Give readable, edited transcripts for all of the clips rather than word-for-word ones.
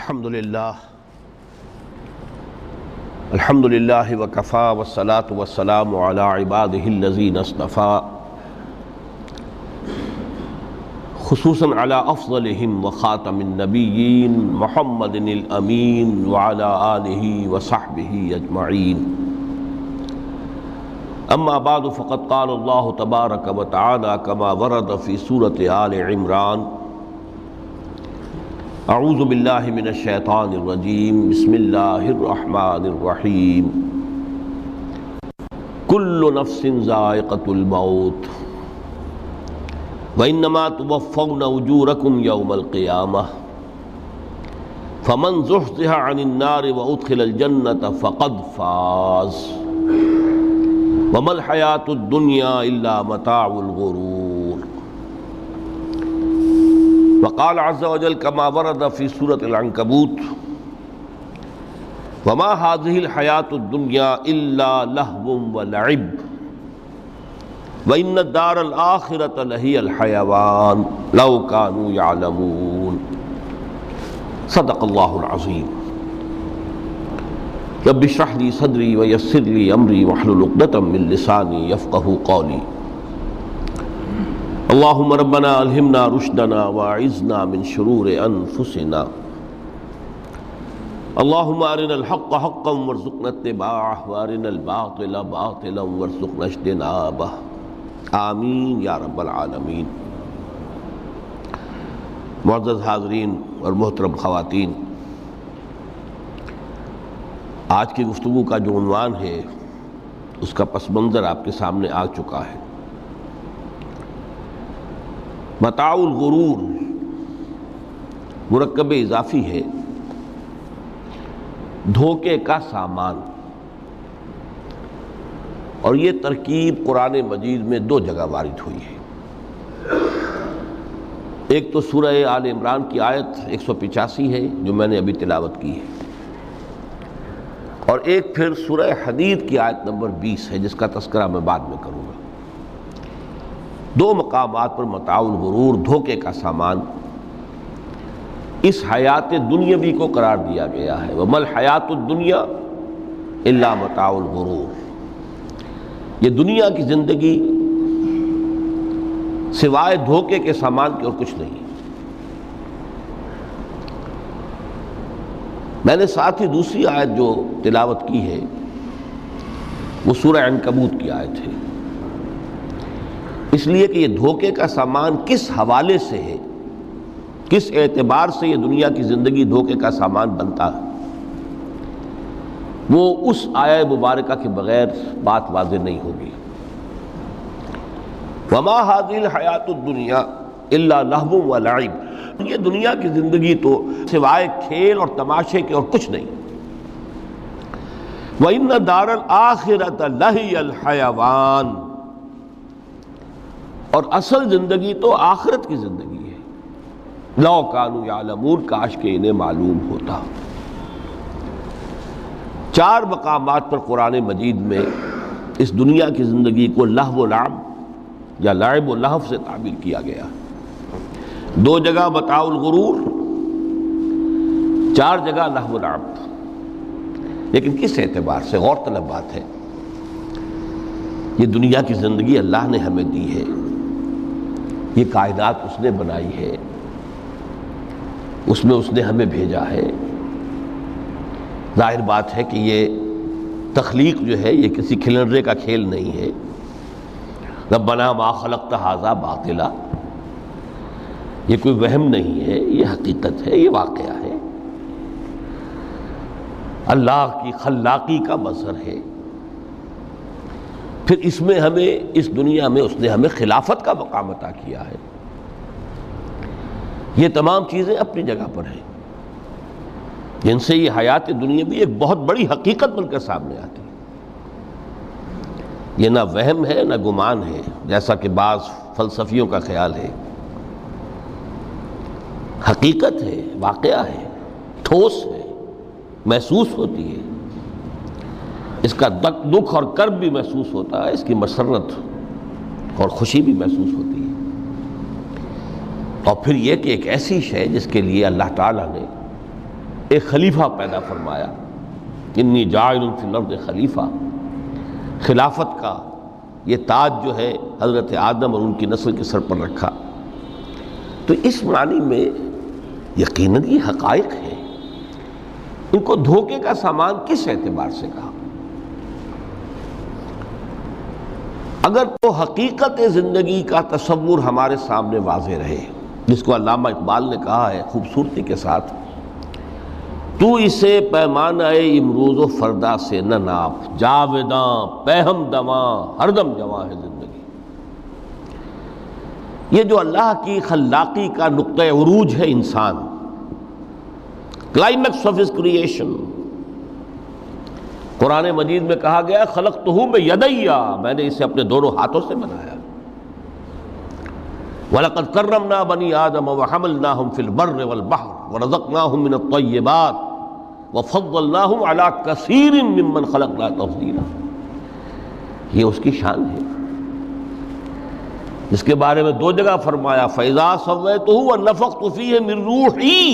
الحمد للہ وکفا والصلاة والسلام علی عبادہ الذین اصطفیٰ خصوصاً علی افضلہم وخاتم النبیین محمد الامین وعلی آلہ وصحبہ اجمعین اما بعد فقد قال اللہ تبارک وتعالی کما ورد فی سورۃ آل عمران اعوذ باللہ من الشیطان الرجیم بسم اللہ الرحمن الرحیم کل نفس ذائقۃ الموت وانما توفون اجورکم یوم القیامہ فمن زحزح عن النار وادخل الجنة فقد فاز وما الحیاۃ الدنیا الا متاع الغرور وقال عز وجل كما ورد في سورة العنكبوت وما هذه الحياة الدنيا إلا لهو ولعب وإن الدار الآخرة لهي الحيوان لو كانوا يعلمون صدق الله العظيم رب اشرح لي صدري ويسر لي أمري واحلل عقدة من لساني يفقهوا قولي اللہم ربنا الہمنا رشدنا واعذنا من شرور انفسنا اللہم ارنا الحق حقا وارزقنا اتباعہ وارنا الباطل باطلا وارزقنا اجتنابہ آمین یا رب العالمین۔ معزز حاضرین اور محترم خواتین، آج کی گفتگو کا جو عنوان ہے اس کا پس منظر آپ کے سامنے آ چکا ہے۔ متاع الغرور مرکب اضافی ہے، دھوکے کا سامان، اور یہ ترکیب قرآن مجید میں دو جگہ وارد ہوئی ہے۔ ایک تو سورہ آل عمران کی آیت 185 ہے جو میں نے ابھی تلاوت کی ہے، اور ایک پھر سورہ حدید کی آیت نمبر 20 ہے جس کا تذکرہ میں بعد میں کروں گا۔ دو مقامات پر متاع الغرور، دھوکے کا سامان، اس حیات دنیاوی کو قرار دیا گیا ہے۔ وَمَا الْحَيَاةُ الدُّنْيَا إِلَّا مَتَاعُ الْغُرُورِ، یہ دنیا کی زندگی سوائے دھوکے کے سامان کے اور کچھ نہیں۔ میں نے ساتھ ہی دوسری آیت جو تلاوت کی ہے وہ سورہ عنکبوت کی آیت ہے، اس لیے کہ یہ دھوکے کا سامان کس حوالے سے ہے، کس اعتبار سے یہ دنیا کی زندگی دھوکے کا سامان بنتا ہے، وہ اس آیہ مبارکہ کے بغیر بات واضح نہیں ہوگی۔ وَمَا هَذِهِ الْحَيَاةُ الدُّنْيَا إِلَّا لَهْوٌ وَلَعِبٌ، یہ دنیا کی زندگی تو سوائے کھیل اور تماشے کے اور کچھ نہیں۔ وَإِنَّ دَارَ الْآخِرَةَ لَهِيَ الْحَيَوَانُ، اور اصل زندگی تو آخرت کی زندگی ہے۔ لو کانوا یعلمون، کاش کہ انہیں معلوم ہوتا۔ چار مقامات پر قرآن مجید میں اس دنیا کی زندگی کو لہو و لعب یا لعب و لہو سے تعبیر کیا گیا۔ دو جگہ متاع الغرور، چار جگہ لہو و لعب۔ لیکن کس اعتبار سے؟ غور طلب بات ہے۔ یہ دنیا کی زندگی اللہ نے ہمیں دی ہے، یہ کائنات اس نے بنائی ہے، اس میں اس نے ہمیں بھیجا ہے۔ ظاہر بات ہے کہ یہ تخلیق جو ہے یہ کسی کھلنڈرے کا کھیل نہیں ہے۔ ربنا ما خلقت ھذا باطلا، یہ کوئی وہم نہیں ہے، یہ حقیقت ہے، یہ واقعہ ہے، اللہ کی خلاقی کا مظہر ہے۔ پھر اس میں ہمیں، اس دنیا میں اس نے ہمیں خلافت کا مقام عطا کیا ہے۔ یہ تمام چیزیں اپنی جگہ پر ہیں، جن سے یہ حیات دنیا بھی ایک بہت بڑی حقیقت بن کر سامنے آتی ہے۔ یہ نہ وہم ہے نہ گمان ہے جیسا کہ بعض فلسفیوں کا خیال ہے، حقیقت ہے، واقعہ ہے، ٹھوس ہے، محسوس ہوتی ہے، اس کا دکھ اور کرب بھی محسوس ہوتا ہے، اس کی مسرت اور خوشی بھی محسوس ہوتی ہے۔ اور پھر یہ کہ ایک ایسی شے جس کے لیے اللہ تعالیٰ نے ایک خلیفہ پیدا فرمایا، انی جاعل فی الارض خلیفہ، خلافت کا یہ تاج جو ہے حضرت آدم اور ان کی نسل کے سر پر رکھا۔ تو اس معنی میں یقیناً یہ حقائق ہیں، ان کو دھوکے کا سامان کس اعتبار سے کہا؟ اگر تو حقیقت زندگی کا تصور ہمارے سامنے واضح رہے، جس کو علامہ اقبال نے کہا ہے خوبصورتی کے ساتھ، تو اسے پیمانہ امروز و فردا سے نہ ناپ، جاویداں پہم دواں ہر دم جواں ہے زندگی۔ یہ جو اللہ کی خلاقی کا نقطہ عروج ہے انسان، کلائمیکس آف ہز کریشن، قرآن مجید میں کہا گیا خلقتہ بیدی، میں نے اسے اپنے دونوں ہاتھوں سے بنایا۔ وَلَقَدْ كَرَّمْنَا بَنِي آدَمَ وَحَمَلْنَاهُمْ فِي الْبَرِّ وَالْبَحْرِ وَرَزَقْنَاهُمْ مِنَ الطَّيِّبَاتِ وَفَضَّلْنَاهُمْ عَلَى كَثِيرٍ مِّمَّنْ خَلَقْنَا تَفْضِيلًا۔ یہ اس کی شان ہے، جس کے بارے میں دو جگہ فرمایا فَإِذَا سَوَّيْتُهُ وَنَفَخْتُ فِيهِ مِن رُوحِي،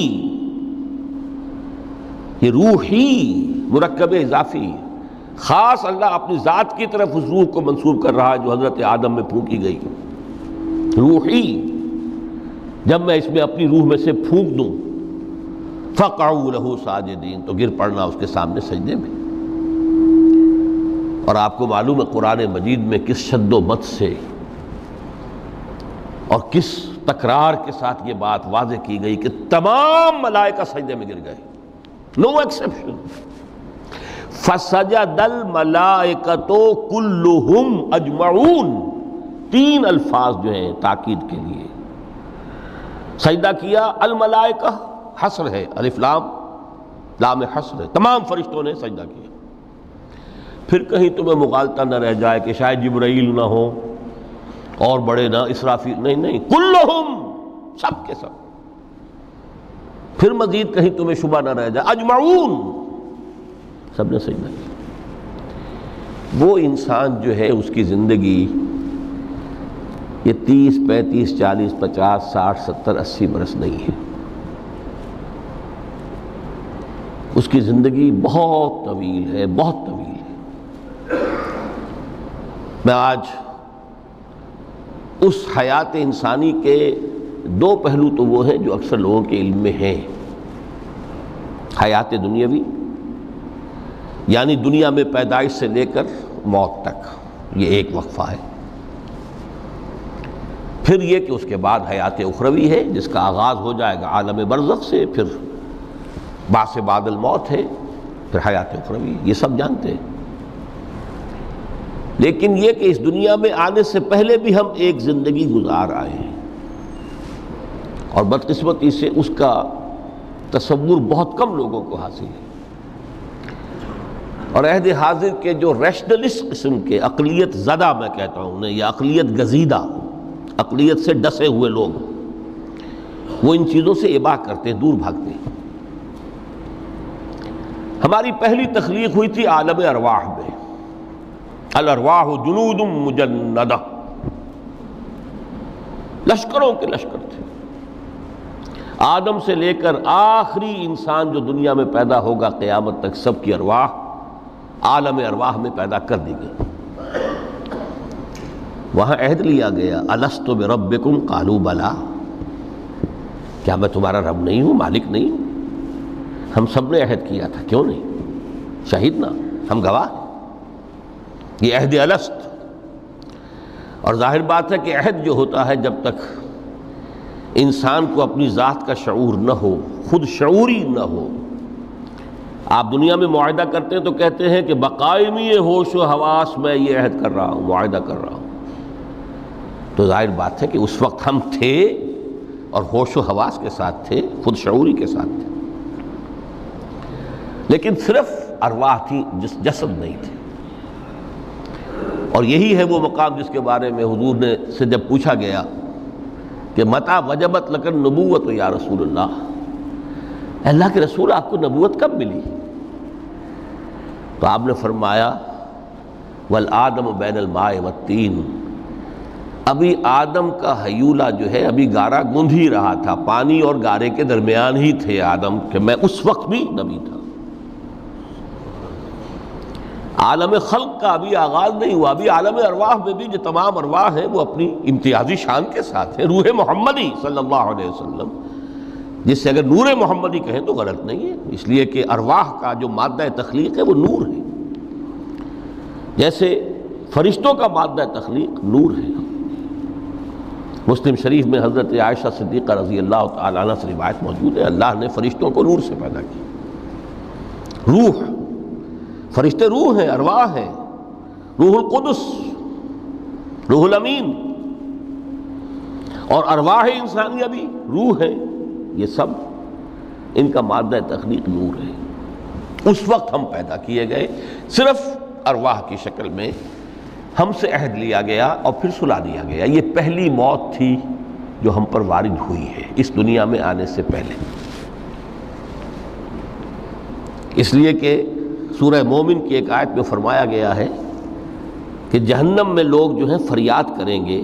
یہ روحی مرکب اضافی، خاص اللہ اپنی ذات کی طرف اس روح کو منسوب کر رہا ہے جو حضرت آدم میں پھونکی گئی، روحی، جب میں اس میں اپنی روح میں سے پھونک دوں فَقَعُوا لَهُ سَاجِدِينَ، تو گر پڑنا اس کے سامنے سجدے میں۔ اور آپ کو معلوم ہے قرآن مجید میں کس شد و مت سے اور کس تکرار کے ساتھ یہ بات واضح کی گئی کہ تمام ملائکہ سجدے میں گر گئے، نو ایکسیپشن۔ فَسَجَدَ الْمَلَائِكَةُ كُلُّهُمْ أَجْمَعُونَ، تین الفاظ جو ہیں تاکید کے لیے، سجدہ کیا الملائکہ، حصر ہے، الف لام لام حصر ہے، تمام فرشتوں نے سجدہ کیا۔ پھر کہیں تمہیں مغالطہ نہ رہ جائے کہ شاید جبرائیل نہ ہو اور بڑے نہ اسرافیل، نہیں، کلہم، سب کے سب۔ پھر مزید کہیں تمہیں شبہ نہ رہ جائے اجمعون، سب نے سجدہ کیا۔ وہ انسان جو ہے اس کی زندگی یہ 30 35 40 50 60 70 80 برس نہیں ہے، اس کی زندگی بہت طویل ہے، بہت طویل ہے۔ میں آج اس حیات انسانی کے دو پہلو تو وہ ہیں جو اکثر لوگوں کے علم میں ہیں، حیات دنیاوی یعنی دنیا میں پیدائش سے لے کر موت تک، یہ ایک وقفہ ہے۔ پھر یہ کہ اس کے بعد حیات اخروی ہے جس کا آغاز ہو جائے گا عالم برزخ سے، پھر بعث بعد الموت ہے، پھر حیات اخروی، یہ سب جانتے ہیں۔ لیکن یہ کہ اس دنیا میں آنے سے پہلے بھی ہم ایک زندگی گزار آئے ہیں، اور بدقسمتی سے اس کا تصور بہت کم لوگوں کو حاصل ہے۔ اور عہد حاضر کے جو ریشنلسٹ قسم کے اقلیت زدہ میں کہتا ہوں انہیں، یا اقلیت گزیدہ، اقلیت سے ڈسے ہوئے لوگ، وہ ان چیزوں سے اباع کرتے ہیں، دور بھاگتے ہیں۔ ہماری پہلی تخلیق ہوئی تھی عالم ارواح میں، الارواح جنود مجندہ، لشکروں کے لشکر تھے۔ آدم سے لے کر آخری انسان جو دنیا میں پیدا ہوگا قیامت تک، سب کی ارواح عالم ارواح میں پیدا کر دی گئی۔ وہاں عہد لیا گیا الست بربکم قالوا بلا، کیا میں تمہارا رب نہیں ہوں، مالک نہیں ہوں؟ ہم سب نے عہد کیا تھا، کیوں نہیں؟ شہیدنا، ہم گواہ ہیں، یہ عہد الست۔ اور ظاہر بات ہے کہ عہد جو ہوتا ہے جب تک انسان کو اپنی ذات کا شعور نہ ہو، خود شعوری نہ ہو، آپ دنیا میں معاہدہ کرتے ہیں تو کہتے ہیں کہ بقائمی ہوش و حواس میں یہ عہد کر رہا ہوں، معاہدہ کر رہا ہوں، تو ظاہر بات ہے کہ اس وقت ہم تھے اور ہوش و حواس کے ساتھ تھے، خود شعوری کے ساتھ تھے، لیکن صرف ارواح تھی، جسد نہیں تھے۔ اور یہی ہے وہ مقام جس کے بارے میں حضور نے سے جب پوچھا گیا کہ متى وجبت لک النبوۃ یا رسول اللہ، اللہ کے رسول آپ کو نبوت کب ملی؟ تو آپ نے فرمایا والآدم بین الماء والطین، ابھی آدم کا حیولہ جو ہے ابھی گارا گوندھ ہی رہا تھا، پانی اور گارے کے درمیان ہی تھے آدم، کہ میں اس وقت بھی نبی تھا۔ عالم خلق کا ابھی آغاز نہیں ہوا، ابھی عالم ارواح میں بھی جو تمام ارواح ہیں وہ اپنی امتیازی شان کے ساتھ ہیں۔ روح محمدی صلی اللہ علیہ وسلم، جس سے اگر نور محمدی کہیں تو غلط نہیں ہے، اس لیے کہ ارواح کا جو مادہ تخلیق ہے وہ نور ہے، جیسے فرشتوں کا مادہ تخلیق نور ہے۔ مسلم شریف میں حضرت عائشہ صدیقہ رضی اللہ تعالیٰ عنہ سے روایت موجود ہے، اللہ نے فرشتوں کو نور سے پیدا کیا۔ روح، فرشتے روح ہیں، ارواح ہیں، روح القدس، روح الامین، اور ارواح انسانیہ بھی روح ہے، یہ سب ان کا مادہ تخلیق نور ہے۔ اس وقت ہم پیدا کیے گئے، صرف ارواح کی شکل میں ہم سے عہد لیا گیا اور پھر سلا دیا گیا۔ یہ پہلی موت تھی جو ہم پر وارد ہوئی ہے اس دنیا میں آنے سے پہلے، اس لیے کہ سورہ مومن کی ایک آیت میں فرمایا گیا ہے کہ جہنم میں لوگ جو ہیں فریاد کریں گے،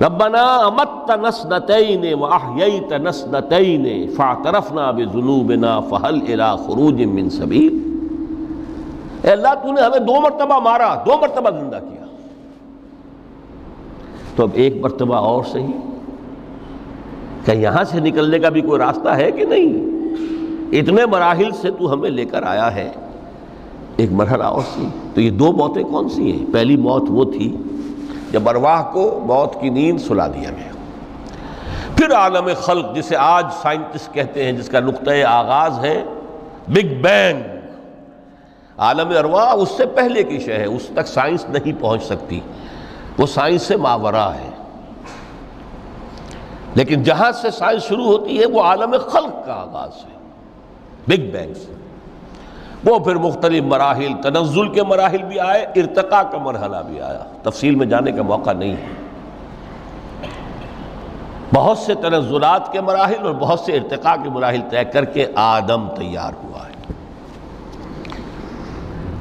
ربنا امتنا اثنتین واحییتنا اثنتین فاعترفنا بذنوبنا فہل الی خروج من سبیل۔ اے اللہ، تو نے ہمیں 2 مرتبہ مارا، 2 مرتبہ زندہ کیا، تو اب ایک مرتبہ اور صحیح، کہ یہاں سے نکلنے کا بھی کوئی راستہ ہے کہ نہیں؟ اتنے مراحل سے تو ہمیں لے کر آیا ہے، ایک مرحلہ اور سی۔ تو یہ 2 موتیں کون سی ہیں؟ پہلی موت وہ تھی جب ارواح کو موت کی نیند سلا دیا گیا۔ پھر عالم خلق، جسے آج سائنٹسٹ کہتے ہیں، جس کا نقطۂ آغاز ہے بگ بینگ، عالم ارواح اس سے پہلے کی شے ہے، اس تک سائنس نہیں پہنچ سکتی، وہ سائنس سے ماوراء ہے۔ لیکن جہاں سے سائنس شروع ہوتی ہے وہ عالم خلق کا آغاز ہے، بگ بینگ سے۔ وہ پھر مختلف مراحل، تنزل کے مراحل بھی آئے، ارتقاء کا مرحلہ بھی آیا، تفصیل میں جانے کا موقع نہیں ہے۔ بہت سے تنزلات کے مراحل اور بہت سے ارتقاء کے مراحل طے کر کے آدم تیار ہوا ہے۔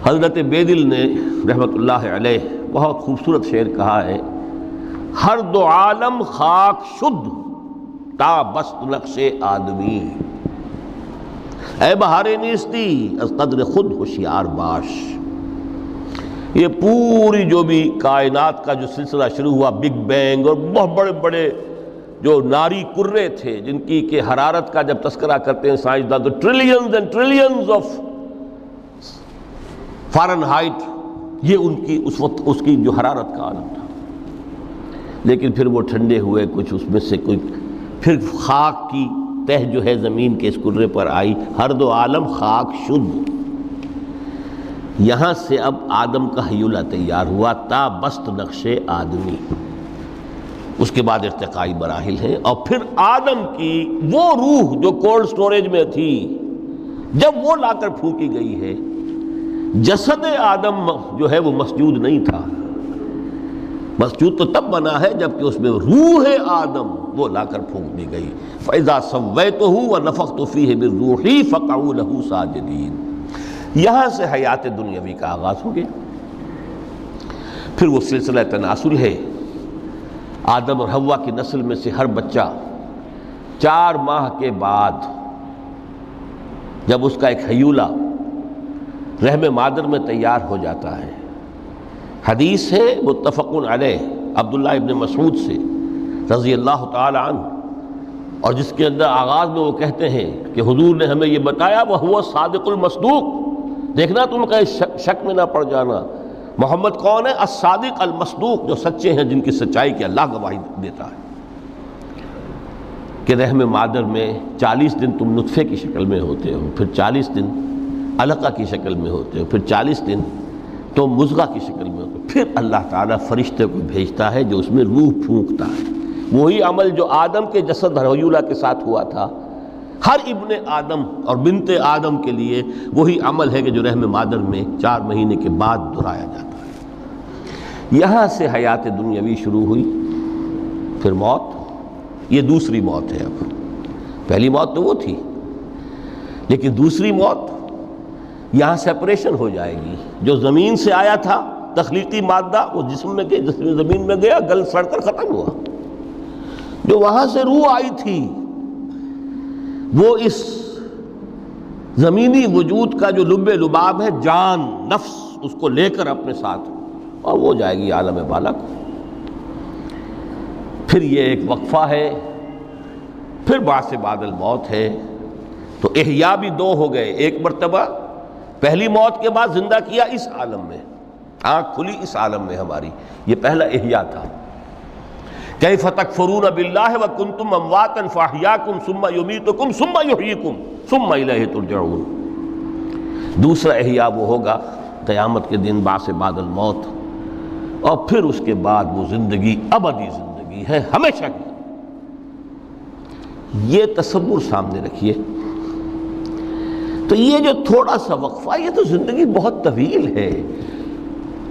حضرت بیدل نے رحمت اللہ علیہ بہت خوبصورت شعر کہا ہے، ہر 2 عالم خاک شد تا بست نقش آدمی، اے بہار نیستی از قدر خود ہوشیار باش۔ یہ پوری جو بھی کائنات کا جو سلسلہ شروع ہوا، بگ بینگ، اور بہت بڑے بڑے جو ناری کرے تھے جن کی کہ حرارت کا جب تذکرہ کرتے ہیں سائنسداں تو trillions and trillions of foreign height, یہ ان کی اس وقت اس کی جو حرارت کا عالم تھا۔ لیکن پھر وہ ٹھنڈے ہوئے، کچھ اس میں سے کوئی، پھر خاک کی تہ جو ہے زمین کے اس کرے پر آئی، ہر 2 عالم خاک شد۔ یہاں سے اب آدم کا حیولہ تیار ہوا، تا بست نقش آدمی۔ اس کے بعد ارتقائی مراحل ہیں، اور پھر آدم کی وہ روح جو کولڈ سٹوریج میں تھی، جب وہ لا کر پھونکی گئی ہے، جسد آدم جو ہے وہ مسجود نہیں تھا، مسجود تو تب بنا ہے جب کہ اس میں روح آدم وہ لا کر پھونک دی گئی۔ فَإِذَا سَوَّيْتُهُ وَنَفَخْتُ فِيهِ مِن رُوحِي فَقَعُوا لَهُ سَاجِدِينَ۔ یہاں سے حیات دنیاوی کا آغاز ہو گیا۔ پھر وہ سلسلہ تناسل ہے، آدم اور حوا کی نسل میں سے ہر بچہ 4 ماہ کے بعد جب اس کا ایک حیولہ رحم مادر میں تیار ہو جاتا ہے، حدیث ہے متفق علیہ عبداللہ ابن مسعود سے رضی اللہ تعالی عنہ، اور جس کے اندر آغاز میں وہ کہتے ہیں کہ حضور نے ہمیں یہ بتایا، وَهُوَ الصادق المصدوق، دیکھنا تم کہیں شک میں نہ پڑ جانا، محمد کون ہے؟ الصادق المصدوق، جو سچے ہیں، جن کی سچائی کی اللہ گواہی دیتا ہے، کہ رحم مادر میں 40 دن تم نطفے کی شکل میں ہوتے ہو، پھر 40 دن علقہ کی شکل میں ہوتے ہو، پھر 40 دن تو مضغہ کی شکل میں ہوتے ہو، پھر اللہ تعالیٰ فرشتے کو بھیجتا ہے جو اس میں روح پھونکتا ہے۔ وہی عمل جو آدم کے جسد حیولہ کے ساتھ ہوا تھا، ہر ابن آدم اور بنت آدم کے لیے وہی عمل ہے کہ جو رحم مادر میں 4 مہینے کے بعد دہرایا جاتا ہے۔ یہاں سے حیات دنیاوی شروع ہوئی، پھر موت، یہ دوسری موت ہے۔ اب پہلی موت تو وہ تھی، لیکن دوسری موت، یہاں سیپریشن ہو جائے گی، جو زمین سے آیا تھا تخلیقی مادہ وہ جسم میں گیا، جسم زمین میں گیا، گل سڑ کر ختم ہوا۔ جو وہاں سے روح آئی تھی وہ اس زمینی وجود کا جو لب لباب ہے، جان نفس، اس کو لے کر اپنے ساتھ، اور وہ جائے گی عالم بالا کو۔ پھر یہ ایک وقفہ ہے، پھر بعث بعد الموت ہے۔ تو احیاء بھی دو ہو گئے، ایک مرتبہ پہلی موت کے بعد زندہ کیا اس عالم میں، آنکھ کھلی اس عالم میں ہماری، یہ پہلا احیاء تھا۔ کیف تکفرون باللہ وکنتم امواتا فاحیاکم ثم یمیتکم ثم یحییکم ثم الیہ ترجعون۔ دوسرا احیاء وہ ہوگا قیامت کے دن، بعث بعد الموت، اور پھر اس کے بعد وہ زندگی ابدی زندگی ہے، ہمیشہ کی۔ یہ تصور سامنے رکھیے۔ تو یہ جو تھوڑا سا وقفہ، یہ تو زندگی بہت طویل ہے،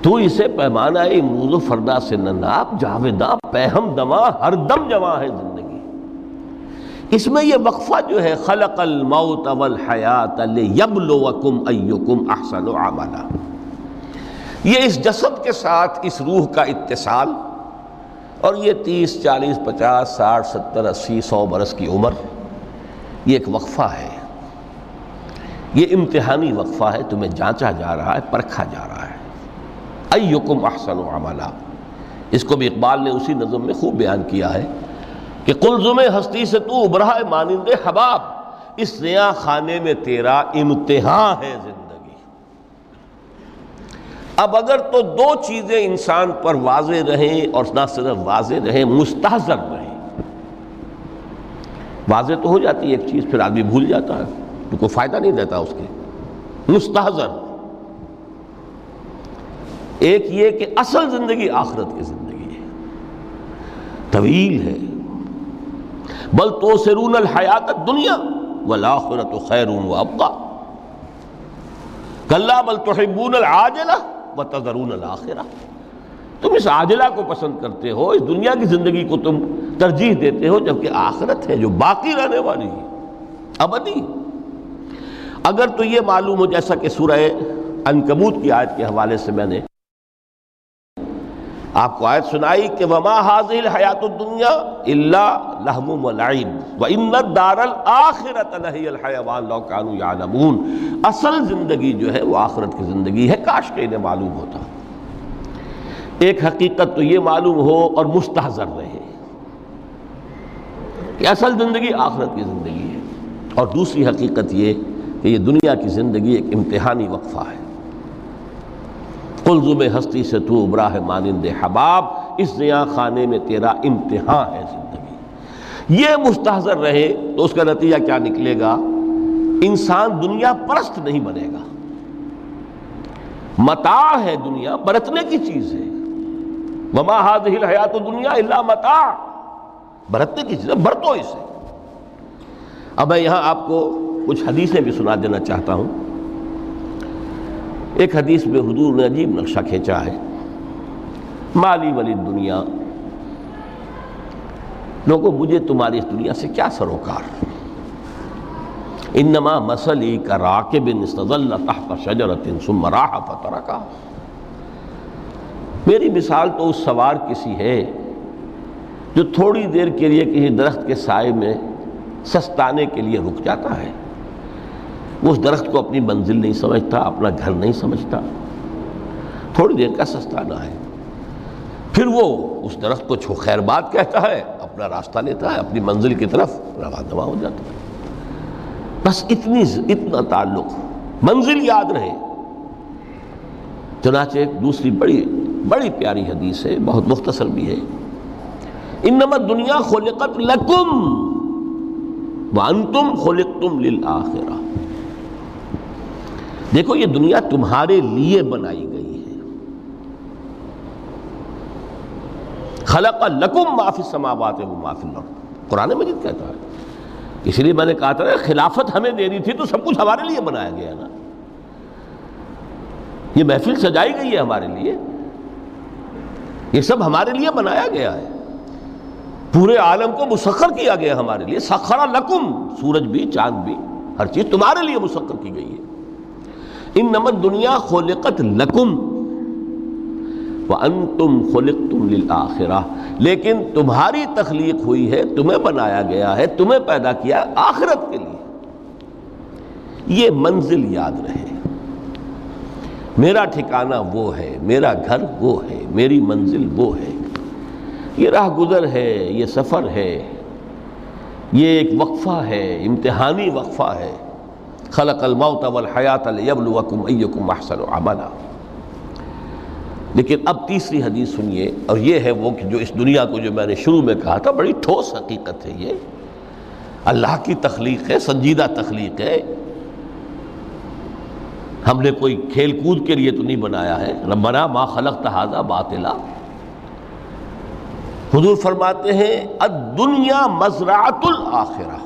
تو اسے پیمانہ امروز و فردا سے نہ ناپ، جاویداں پہم دماں، ہر دم جواں ہے زندگی۔ اس میں یہ وقفہ جو ہے، خلق الموت والحیات لیبلوکم ایکم احسن عملا، یہ اس جسد کے ساتھ اس روح کا اتصال، اور یہ 30 40 50 60 70 80 100 برس کی عمر، یہ ایک وقفہ ہے، یہ امتحانی وقفہ ہے، تمہیں جانچا جا رہا ہے، پرکھا جا رہا ہے۔ ایکم احسن عملا، اس کو بھی اقبال نے اسی نظم میں خوب بیان کیا ہے کہ قلزم ہستی سے تو ابھرا ہے مانند حباب، اس زیاں خانے میں تیرا امتحان ہے زندگی۔ اب اگر تو دو چیزیں انسان پر واضح رہیں، اور نہ صرف واضح رہیں، مستحضر رہیں۔ واضح تو ہو جاتی ہے ایک چیز، پھر آدمی بھول جاتا ہے، تو کوئی فائدہ نہیں دیتا اس کے۔ مستحضر ایک یہ کہ اصل زندگی آخرت کی زندگی ہے، طویل ہے۔ بل توسرون الحیات الدنیا والآخرۃ خیر وابقیٰ کلا بل تحبون العاجلہ وتذرون الآخرہ، تم اس عاجلہ کو پسند کرتے ہو، اس دنیا کی زندگی کو تم ترجیح دیتے ہو، جبکہ آخرت ہے جو باقی رہنے والی ہے، ابدی۔ اگر تو یہ معلوم ہو، جیسا کہ سورہ عنکبوت کی آیت کے حوالے سے میں نے آپ کو آیت سنائی کہ وما هذه الحیات الدنیا الا لہو ولعب وان الدار الاخرۃ لہی الحیوان لو کانوا یعلمون، اصل زندگی جو ہے وہ آخرت کی زندگی ہے، کاش کہ انہیں معلوم ہوتا۔ ایک حقیقت تو یہ معلوم ہو اور مستحضر رہے کہ اصل زندگی آخرت کی زندگی ہے، اور دوسری حقیقت یہ کہ یہ دنیا کی زندگی ایک امتحانی وقفہ ہے۔ قلزم ہستی سے تو ابھرا ہے مانند حباب، اس زیاں خانے میں تیرا امتحان ہے زندگی۔ یہ مستحضر رہے تو اس کا نتیجہ کیا نکلے گا؟ انسان دنیا پرست نہیں بنے گا۔ متاع ہے دنیا، برتنے کی چیز ہے۔ وما هذه الحیات الدنیا الا متاع، برتنے کی چیز ہے، برتو اسے۔ اب میں یہاں آپ کو کچھ حدیثیں بھی سنا دینا چاہتا ہوں۔ ایک حدیث میں حضور نے عجیب نقشہ کھینچا ہے، مالی ولی دنیا، لوگوں مجھے تمہاری اس دنیا سے کیا سروکار، انما مثلی کراکب استظل تحت شجرۃ ثم راح فترکھا، میری مثال تو اس سوار کسی ہے جو تھوڑی دیر کے لیے کسی درخت کے سائے میں سستانے کے لیے رک جاتا ہے، وہ اس درخت کو اپنی منزل نہیں سمجھتا، اپنا گھر نہیں سمجھتا، تھوڑی دیر کا سستانا ہے، پھر وہ اس درخت کو خیر بات کہتا ہے، اپنا راستہ لیتا ہے، اپنی منزل کی طرف رواں ہو جاتا ہے۔ بس اتنا تعلق، منزل یاد رہے۔ چنانچہ ایک دوسری بڑی پیاری حدیث ہے، بہت مختصر بھی ہے، انما الدنیا خلقت لکم وانتم خلقتم للآخرہ، دیکھو یہ دنیا تمہارے لیے بنائی گئی ہے۔ خلق لکم ما فی السماوات و ما فی الارض، قرآن مجید کہتا ہے۔ اس لیے میں نے کہا تھا خلافت ہمیں دینی تھی تو سب کچھ ہمارے لیے بنایا گیا ہے نا، یہ محفل سجائی گئی ہے ہمارے لیے، یہ سب ہمارے لیے بنایا گیا ہے، پورے عالم کو مسخر کیا گیا ہمارے لیے۔ سخر لکم، سورج بھی چاند بھی ہر چیز تمہارے لیے مسخر کی گئی ہے۔ انما الدنیا خلقت لکم، وَأَنْتُمْ خُلِقْتُمْ لِلْآخِرَةِ، لیکن تمہاری تخلیق ہوئی ہے، تمہیں بنایا گیا ہے، تمہیں پیدا کیا آخرت کے لیے۔ یہ منزل یاد رہے، میرا ٹھکانہ وہ ہے، میرا گھر وہ ہے، میری منزل وہ ہے، یہ راہ گزر ہے، یہ سفر ہے، یہ ایک وقفہ ہے، امتحانی وقفہ ہے۔ خلق الموت والحیات لیبلوکم ایکم احسن عملا۔ لیکن اب تیسری حدیث سنیے، اور یہ ہے وہ کہ جو اس دنیا کو جو میں نے شروع میں کہا تھا، بڑی ٹھوس حقیقت ہے، یہ اللہ کی تخلیق ہے، سنجیدہ تخلیق ہے، ہم نے کوئی کھیل کود کے لیے تو نہیں بنایا ہے۔ ربنا ما خلقت ھذا باطلا، حضور فرماتے ہیں الدنیا مزرعۃ الآخرہ،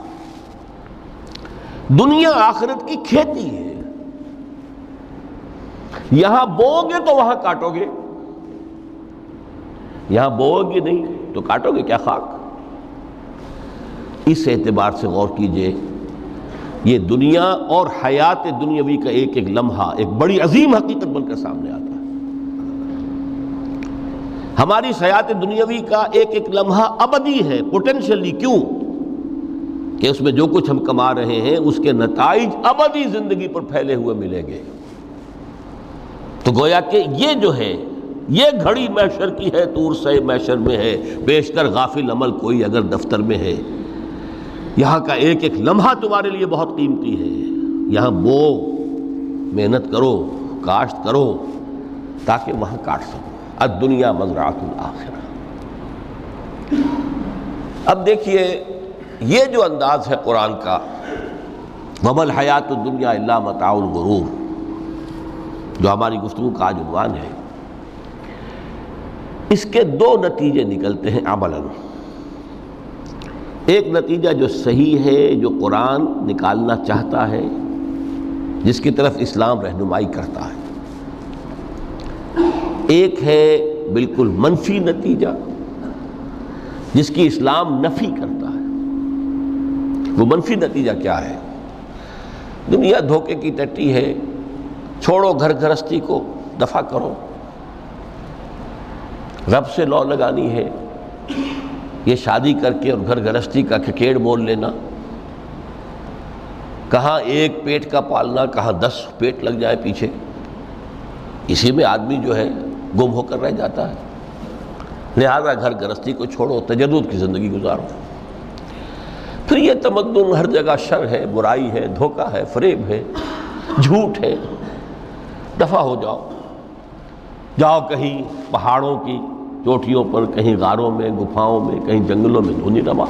دنیا آخرت کی کھیتی ہے، یہاں بوؤ گے تو وہاں کاٹو گے، یہاں بوؤ گے نہیں تو کاٹو گے کیا خاک؟ اس اعتبار سے غور کیجئے، یہ دنیا اور حیات دنیاوی کا ایک ایک لمحہ ایک بڑی عظیم حقیقت بن کر سامنے آتا ہے۔ ہماری حیات دنیاوی کا ایک ایک لمحہ ابدی ہے، پوٹینشلی، کیوں کہ اس میں جو کچھ ہم کما رہے ہیں اس کے نتائج ابدی زندگی پر پھیلے ہوئے ملیں گے۔ تو گویا کہ یہ جو ہے، یہ گھڑی محشر کی ہے، طور سے محشر میں ہے، بیشتر غافل عمل کوئی اگر دفتر میں ہے، یہاں کا ایک ایک لمحہ تمہارے لیے بہت قیمتی ہے، یہاں بو، محنت کرو، کاشت کرو تاکہ وہاں کاٹ سکو۔ الدنیا مزرعۃ الآخرہ۔ اب دیکھیے یہ جو انداز ہے قرآن کا، وَمَا الْحَيَاةُ الدُّنْيَا إِلَّا مَتَاعُ الْغُرُورِ، جو ہماری گفتگو کا آج عنوان ہے، اس کے دو نتیجے نکلتے ہیں عملاً۔ ایک نتیجہ جو صحیح ہے، جو قرآن نکالنا چاہتا ہے، جس کی طرف اسلام رہنمائی کرتا ہے، ایک ہے بالکل منفی نتیجہ جس کی اسلام نفی کرتا ہے۔ وہ منفی نتیجہ کیا ہے؟ دنیا دھوکے کی ٹٹی ہے، چھوڑو گھر گھرستی کو، دفع کرو، رب سے لو لگانی ہے، یہ شادی کر کے اور گھر گھرستی کا کھکیڑ مول لینا، کہاں ایک پیٹ کا پالنا، کہاں 10 پیٹ لگ جائے پیچھے، اسی میں آدمی جو ہے گم ہو کر رہ جاتا ہے۔ لہذا گھر گھرستی کو چھوڑو، تجدد کی زندگی گزارو۔ پھر یہ تمدن ہر جگہ شر ہے، برائی ہے، دھوکہ ہے، فریب ہے، جھوٹ ہے، دفع ہو جاؤ، جاؤ کہیں پہاڑوں کی چوٹیوں پر، کہیں غاروں میں، گپھاؤں میں، کہیں جنگلوں میں دھونی روا۔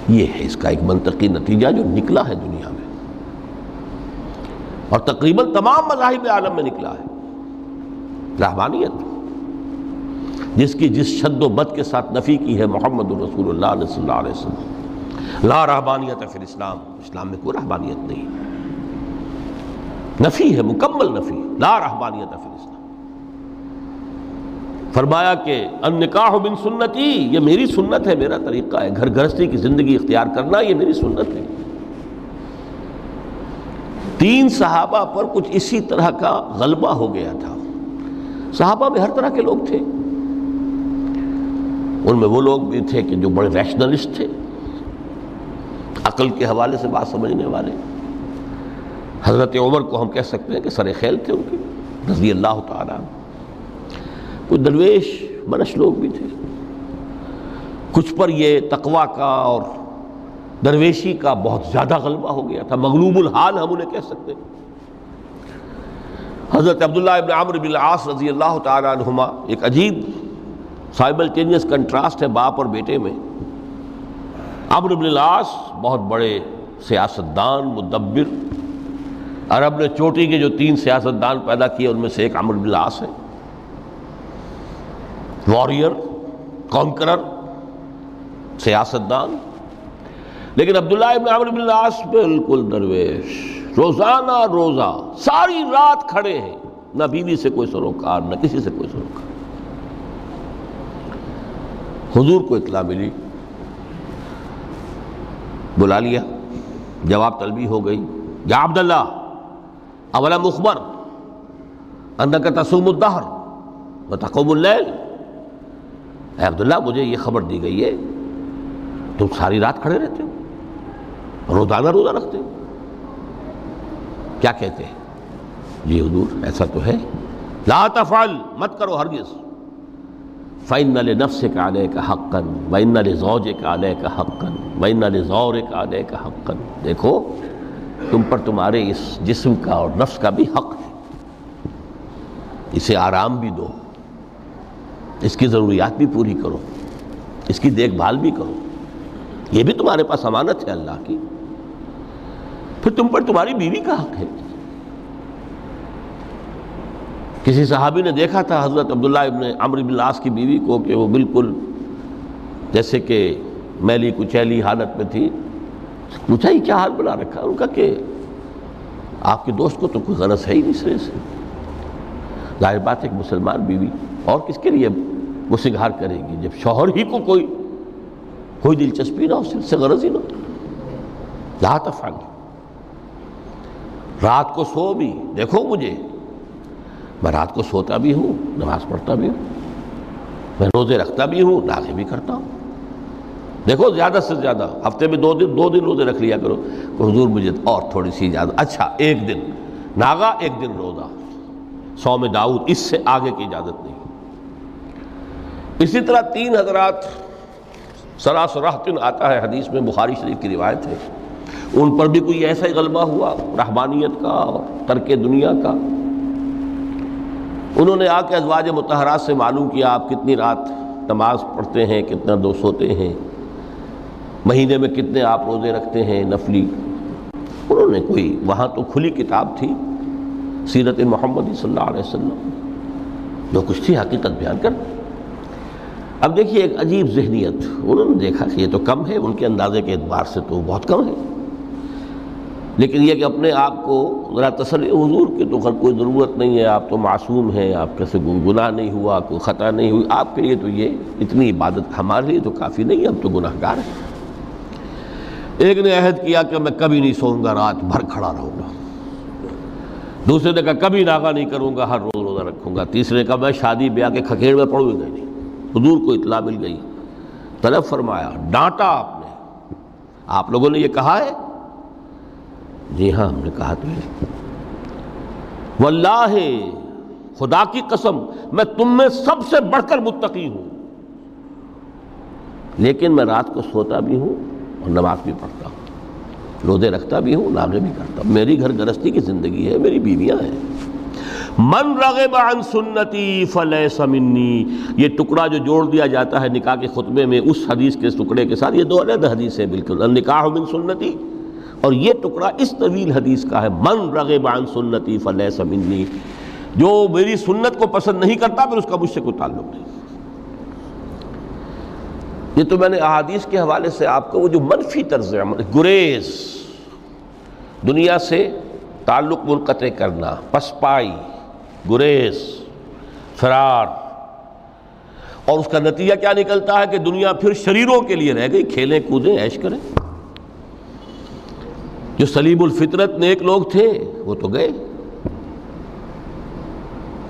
یہ ہے اس کا ایک منطقی نتیجہ جو نکلا ہے دنیا میں، اور تقریباً تمام مذاہب عالم میں نکلا ہے۔ رحمانیت جس کی جس شد و بد کے ساتھ نفی کی ہے محمد رسول اللہ صلی اللہ علیہ وسلم، لا رحمانیت فی الاسلام، اسلام میں کوئی رحمانیت نہیں، نفی ہے، مکمل نفی، لا رحمانیت فی الاسلام۔ فرمایا کہ النکاح من سنتی، یہ میری سنت ہے، میرا طریقہ ہے، گھر گھرستی کی زندگی اختیار کرنا یہ میری سنت ہے۔ 3 صحابہ پر کچھ اسی طرح کا غلبہ ہو گیا تھا۔ صحابہ میں ہر طرح کے لوگ تھے، ان میں وہ لوگ بھی تھے کہ جو بڑے ریشنلسٹ تھے، عقل کے حوالے سے بات سمجھنے والے۔ حضرت عمر کو ہم کہہ سکتے ہیں کہ سر خیل تھے ان کی، رضی اللہ تعالیٰ عنہ۔ کچھ درویش منش لوگ بھی تھے، کچھ پر یہ تقویٰ کا اور درویشی کا بہت زیادہ غلبہ ہو گیا تھا، مغلوب الحال ہم انہیں کہہ سکتے ہیں۔ حضرت عبداللہ ابن عمرو بن العاص رضی اللہ تعالیٰ عنہما، ایک عجیب سائملٹینیس کنٹراسٹ ہے باپ اور بیٹے میں۔ عمرو بن العاص بہت بڑے سیاستدان، مدبر، عرب نے چوٹی کے جو 3 سیاستدان پیدا کیے ان میں سے ایک عمرو بن العاص ہے، واریر، کانکرر، سیاستدان۔ لیکن عبداللہ ابن عمرو بن العاص بالکل درویش، روزانہ روزہ ساری رات کھڑے ہیں، نہ بیوی سے کوئی سروکار، نہ کسی سے کوئی سروکار۔ حضور کو اطلاع ملی، بلا لیا، جواب طلبی ہو گئی، یا عبداللہ اولا مخبر، انک تصوم الدہر وتقوم اللیل، اے عبداللہ مجھے یہ خبر دی گئی ہے تم ساری رات کھڑے رہتے ہو، روزانہ روزہ رکھتے ہو۔ کیا کہتے ہیں؟ جی حضور ایسا تو ہے۔ لا تفعل، مت کرو ہرگز۔ فإن لنفسك عليك حقا وإن لزوجك عليك حقا وإن لزورك عليك حقا، دیکھو تم پر تمہارے اس جسم کا اور نفس کا بھی حق ہے، اسے آرام بھی دو، اس کی ضروریات بھی پوری کرو، اس کی دیکھ بھال بھی کرو، یہ بھی تمہارے پاس امانت ہے اللہ کی۔ پھر تم پر تمہاری بیوی کا حق ہے۔ کسی صحابی نے دیکھا تھا حضرت عبداللہ ابن عمرو بن العاص کی بیوی کو کہ وہ بالکل جیسے کہ میلی کچیلی حالت میں تھی۔ پوچھا یہ کیا حال بنا رکھا؟ ان کا کہ آپ کے دوست کو تو کوئی غرض ہے ہی نہیں سرے سے، ظاہر بات ہے کہ مسلمان بیوی اور کس کے لیے وہ سنگھار کرے گی جب شوہر ہی کو کوئی دلچسپی نہ ہو، اس سے غرض ہی نہ ہو۔ لا تفعل، رات کو سو بھی، دیکھو مجھے میں رات کو سوتا بھی ہوں، نماز پڑھتا بھی ہوں، میں روزے رکھتا بھی ہوں، ناغے بھی کرتا ہوں۔ دیکھو زیادہ سے زیادہ ہفتے میں دو دن روزے رکھ لیا کرو کہ حضور مجھے اور تھوڑی سی اجازت، اچھا ایک دن ناغا ایک دن روزہ، صوم داؤد، اس سے آگے کی اجازت نہیں۔ اسی طرح 3 حضرات سراسراہتن آتا ہے حدیث میں، بخاری شریف کی روایت ہے، ان پر بھی کوئی ایسا ہی غلبہ ہوا رہبانیت کا اور ترک دنیا کا۔ انہوں نے آ کے ازواج مطہرات سے معلوم کیا آپ کتنی رات نماز پڑھتے ہیں، کتنا دو سوتے ہیں، مہینے میں کتنے آپ روزے رکھتے ہیں نفلی۔ انہوں نے کوئی وہاں تو کھلی کتاب تھی سیرت محمدی صلی اللہ علیہ وسلم، جو کچھ تھی حقیقت بیان کر۔ اب دیکھیے ایک عجیب ذہنیت، انہوں نے دیکھا کہ یہ تو کم ہے، ان کے اندازے کے اعتبار سے تو بہت کم ہے، لیکن یہ کہ اپنے آپ کو ذرا تسلی، حضور کی تو کوئی ضرورت نہیں ہے، آپ تو معصوم ہیں، آپ کے سے کوئی گناہ نہیں ہوا، کوئی خطا نہیں ہوئی، آپ کے لیے تو یہ اتنی عبادت ہمارے لیے تو کافی نہیں ہے، ہم تو گناہ گار ہیں۔ ایک نے عہد کیا کہ میں کبھی نہیں سوؤں گا، رات بھر کھڑا رہوں گا۔ دوسرے نے کہا کبھی ناغا نہیں کروں گا، ہر روز روزہ رکھوں گا۔ تیسرے نے کہا میں شادی بیاہ کے کھکیڑ میں پڑوں گا نہیں۔ حضور کو اطلاع مل گئی، طلب فرمایا، ڈانٹا آپ نے، آپ لوگوں نے یہ کہا ہے؟ جی ہاں ہم نے کہا تو ہے۔ واللہ، خدا کی قسم میں تم میں سب سے بڑھ کر متقی ہوں، لیکن میں رات کو سوتا بھی ہوں اور نماز بھی پڑھتا ہوں، روزے رکھتا بھی ہوں، ناغے بھی کرتا ہوں، میری گھر گرستی کی زندگی ہے، میری بیویاں ہیں۔ من رغب عن سنتی فلیس منی، یہ ٹکڑا جو جوڑ دیا جاتا ہے نکاح کے خطبے میں اس حدیث کے ٹکڑے کے ساتھ، یہ 2 علیحدہ حدیث ہیں بالکل، النکاح من سنتی، اور یہ ٹکڑا اس طویل حدیث کا ہے، من رغب عن سنتی فلیس منی، جو میری سنت کو پسند نہیں کرتا پھر اس کا مجھ سے کوئی تعلق نہیں۔ یہ تو میں نے احادیث کے حوالے سے آپ کو وہ جو منفی طرز عمل، گریز، دنیا سے تعلق منقطع کرنا، پسپائی، گریز، فرار، اور اس کا نتیجہ کیا نکلتا ہے کہ دنیا پھر شریروں کے لیے رہ گئی، کھیلیں کودیں عیش کریں۔ جو سلیم الفطرت نیک لوگ تھے وہ تو گئے،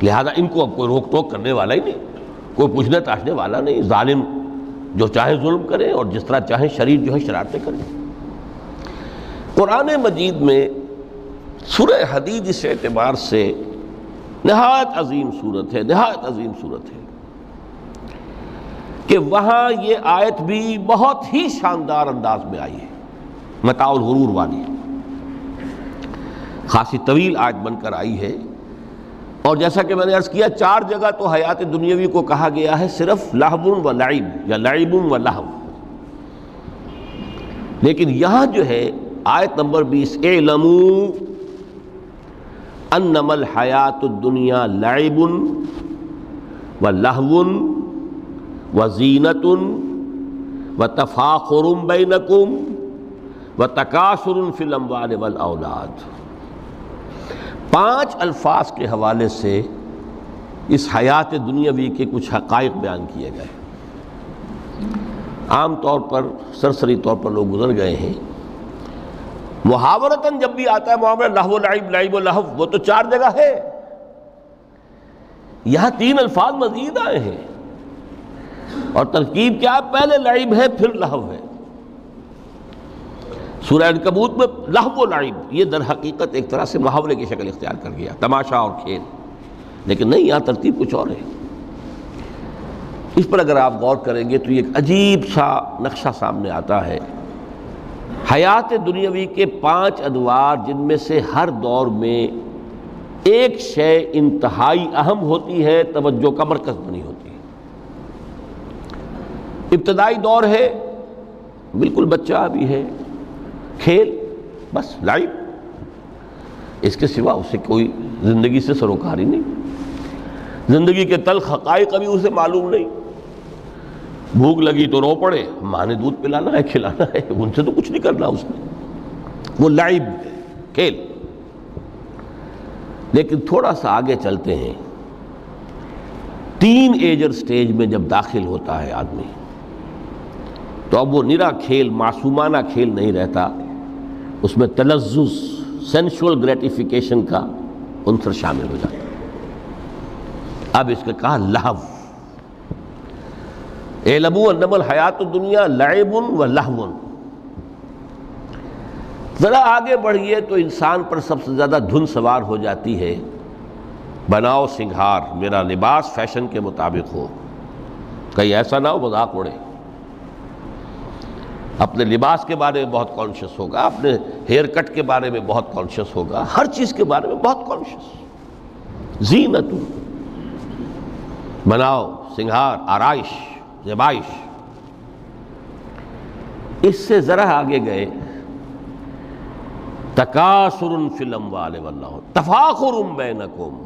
لہذا ان کو اب کوئی روک ٹوک کرنے والا ہی نہیں، کوئی پوچھنے تاشنے والا نہیں، ظالم جو چاہے ظلم کریں اور جس طرح چاہیں شریر جو ہے شرارتیں کریں۔ قرآن مجید میں سورہ حدید اس اعتبار سے نہایت عظیم صورت ہے، نہایت عظیم صورت ہے کہ وہاں یہ آیت بھی بہت ہی شاندار انداز میں آئی ہے، متاع الغرور والی، خاصی طویل آیت بن کر آئی ہے، اور جیسا کہ میں نے عرض کیا 4 جگہ تو حیات دنیاوی کو کہا گیا ہے صرف لہو و لعب یا لعب و لہو، لیکن یہاں جو ہے آیت نمبر 20، اعلموا انما الحیات الدنیا لعب و لہو و زینت و تفاخر بینکم و تکاثر فی الاموال والاولاد۔ 5 الفاظ کے حوالے سے اس حیات دنیاوی کے کچھ حقائق بیان کیے گئے، عام طور پر سرسری طور پر لوگ گزر گئے ہیں۔ محاورتاً جب بھی آتا ہے معاملہ لہو و لعب، لعب و لہو، وہ تو 4 جگہ ہے، یہاں 3 الفاظ مزید آئے ہیں، اور ترکیب کیا؟ پہلے لعب ہے پھر لہو ہے۔ سورہ عنکبوت میں لہو و لعب یہ در حقیقت ایک طرح سے محاورے کی شکل اختیار کر گیا، تماشا اور کھیل، لیکن نہیں، یہاں ترتیب کچھ اور ہے۔ اس پر اگر آپ غور کریں گے تو یہ ایک عجیب سا نقشہ سامنے آتا ہے۔ حیات دنیاوی کے 5 ادوار، جن میں سے ہر دور میں ایک شے انتہائی اہم ہوتی ہے، توجہ کا مرکز بنی ہوتی ہے۔ ابتدائی دور ہے، بالکل بچہ بھی ہے، کھیل، بس لعب، اس کے سوا اسے کوئی زندگی سے سروکار ہی نہیں، زندگی کے تلخ حقائق ابھی اسے معلوم نہیں۔ بھوک لگی تو رو پڑے، ماں نے دودھ پلانا ہے، کھلانا ہے، ان سے تو کچھ نہیں کرنا اس نے، وہ لعب ہے، کھیل۔ لیکن تھوڑا سا آگے چلتے ہیں، ٹین ایجر سٹیج میں جب داخل ہوتا ہے آدمی، تو اب وہ نرا کھیل، معصومانہ کھیل نہیں رہتا، اس میں تلذذ، سینشول گریٹیفیکیشن کا عنصر شامل ہو جاتا ہے۔ اب اس کا کہا لہو، اعلموا انما الحیات الدنیا لعب و لہو۔ ذرا آگے بڑھیے تو انسان پر سب سے زیادہ دھن سوار ہو جاتی ہے، بناؤ سنگھار، میرا لباس فیشن کے مطابق ہو، کہیں ایسا نہ ہو مذاق اڑے۔ اپنے لباس کے بارے میں بہت کانشیس ہوگا، اپنے ہیئر کٹ کے بارے میں بہت کانشیس ہوگا، ہر چیز کے بارے میں بہت کانشیس۔ زینت، بناؤ سنگھار، آرائش، زیبائش۔ اس سے ذرا آگے گئے، تکاثر فی الاموال واللہو، تفاخر بینکم۔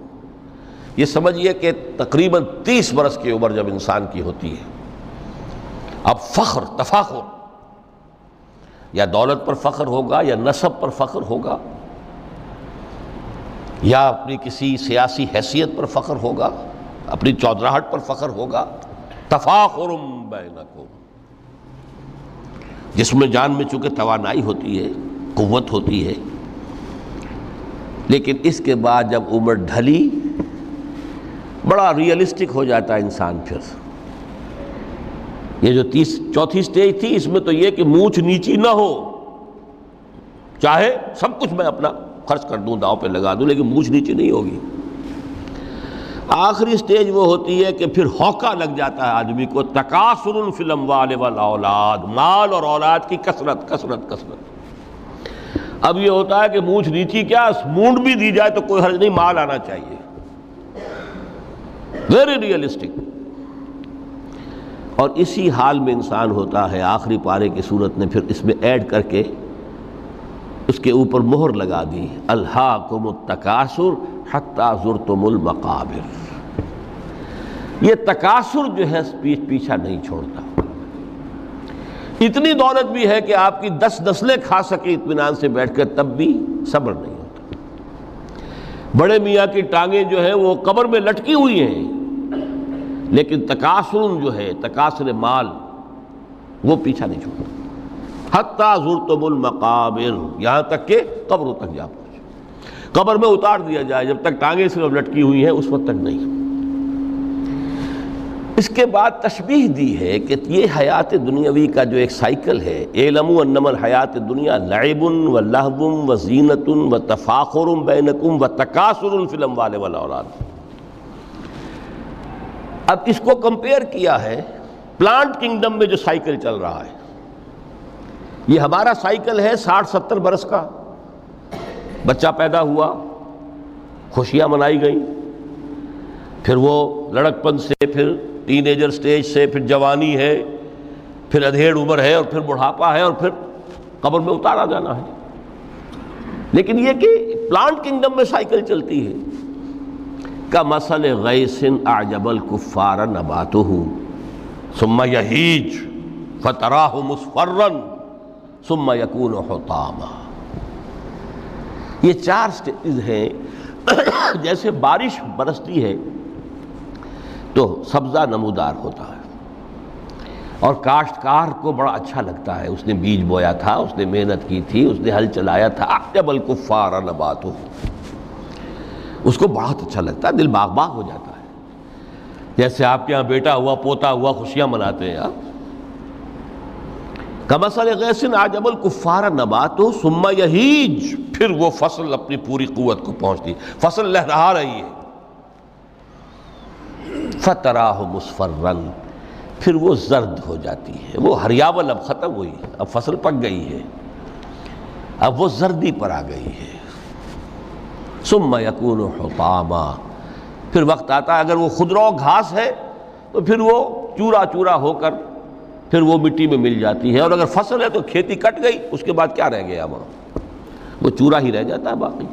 یہ سمجھیے کہ تقریباً 30 برس کی عمر جب انسان کی ہوتی ہے، اب فخر، تفاخر، یا دولت پر فخر ہوگا، یا نسب پر فخر ہوگا، یا اپنی کسی سیاسی حیثیت پر فخر ہوگا، اپنی چودراہٹ پر فخر ہوگا۔ تفاخر بینکم، جس میں جان میں چونکہ توانائی ہوتی ہے، قوت ہوتی ہے، لیکن اس کے بعد جب عمر ڈھلی، بڑا ریئلسٹک ہو جاتا ہے انسان۔ پھر یہ جو 4تھی سٹیج تھی، اس میں تو یہ کہ مونچھ نیچی نہ ہو، چاہے سب کچھ میں اپنا خرچ کر دوں، داؤ پہ لگا دوں، لیکن مونچھ نیچی نہیں ہوگی۔ آخری سٹیج وہ ہوتی ہے کہ پھر ہوکا لگ جاتا ہے آدمی کو، تکاثر فی الاموال والاولاد، مال اور اولاد کی کثرت کثرت کثرت۔ اب یہ ہوتا ہے کہ مونچھ نیچی کیا، مونڈ بھی دی جائے تو کوئی حرج نہیں، مال آنا چاہیے، ویری ریئلسٹک۔ اور اسی حال میں انسان ہوتا ہے۔ آخری پارے کی صورت نے پھر اس میں ایڈ کر کے اس کے اوپر مہر لگا دی، الہاکم التکاثر حتی زرتم المقابر۔ یہ تکاثر جو ہے پیچھا نہیں چھوڑتا۔ اتنی دولت بھی ہے کہ آپ کی 10 نسلیں کھا سکے اطمینان سے بیٹھ کر، تب بھی صبر نہیں ہوتا۔ بڑے میاں کی ٹانگیں جو ہیں وہ قبر میں لٹکی ہوئی ہیں، لیکن تکاثر جو ہے، تکاثر مال، وہ پیچھا نہیں چھوڑتا۔ حتی زرتم المقابر، یہاں تک کہ قبر تک جا پہنچے، قبر میں اتار دیا جائے، جب تک ٹانگیں صرف لٹکی ہوئی ہیں اس وقت تک نہیں۔ اس کے بعد تشبیہ دی ہے کہ یہ حیات دنیاوی کا جو ایک سائیکل ہے، اعلموا انما الحیات الدنیا لعب و لہو و زینت و تفاخر بینکم و تکاثر فی الاموال والاولاد۔ اب اس کو کمپیئر کیا ہے پلانٹ کنگڈم میں جو سائیکل چل رہا ہے۔ یہ ہمارا سائیکل ہے 60-70 برس کا، بچہ پیدا ہوا، خوشیاں منائی گئیں، پھر وہ لڑکپن سے، پھر ٹین ایجر سٹیج سے، پھر جوانی ہے، پھر ادھیڑ عمر ہے، اور پھر بڑھاپا ہے، اور پھر قبر میں اتارا جانا ہے۔ لیکن یہ کہ پلانٹ کنگڈم میں سائیکل چلتی ہے، کمثل غیث اعجب الکفار نباتہ ثم یہیج فتراہ مصفرا ثم یکون حطاما۔ یہ 4 سٹیج ہیں۔ جیسے بارش برستی ہے تو سبزہ نمودار ہوتا ہے، اور کاشتکار کو بڑا اچھا لگتا ہے، اس نے بیج بویا تھا، اس نے محنت کی تھی، اس نے ہل چلایا تھا، اعجب الکفار نباتہ، اس کو بہت اچھا لگتا ہے، دل باغ باغ ہو جاتا ہے۔ جیسے آپ کے ہاں بیٹا ہوا پوتا ہوا خوشیاں مناتے ہیں آپ. کمثل غیث اعجب الکفار نباتہ ثم یہیج، پھر وہ فصل اپنی پوری قوت کو پہنچتی، فصل لہرا رہی ہے. فتراہ مصفرا، پھر وہ زرد ہو جاتی ہے. وہ ہریاول اب ختم ہوئی، اب فصل پک گئی ہے، اب وہ زردی پر آ گئی ہے. ثم یکون حطاما، پھر وقت آتا ہے اگر وہ خضرو گھاس ہے تو پھر وہ چورا چورا ہو کر پھر وہ مٹی میں مل جاتی ہے، اور اگر فصل ہے تو کھیتی کٹ گئی، اس کے بعد کیا رہ گیا وہاں؟ وہ چورا ہی رہ جاتا ہے باقی.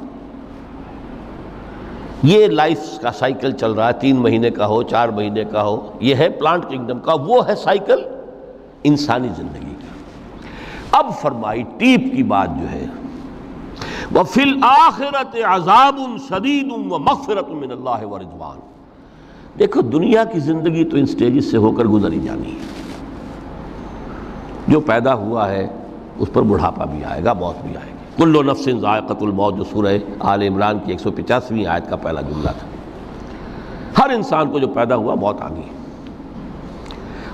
یہ لائف کا سائیکل چل رہا ہے، 3 مہینے کا ہو 4 مہینے کا ہو، یہ ہے پلانٹ کنگڈم کا، وہ ہے سائیکل انسانی زندگی کا. اب فرمائی ٹیپ کی بات جو ہے، وَفِي الْآخِرَةِ عَذَابٌ شَدِيدٌ وَمَغْفِرَةٌ مِّنَ اللَّهِ وَرِضْوَانٌ. دیکھو دنیا کی زندگی تو ان سٹیجز سے ہو کر گزری جانی ہے. جو پیدا ہوا ہے اس پر بڑھاپا بھی آئے گا، موت بھی آئے گی. کل نفس ذائقۃ الموت، جو سورہ آل عمران کی 185ویں آیت کا پہلا جملہ تھا. ہر انسان کو جو پیدا ہوا موت آ گئی.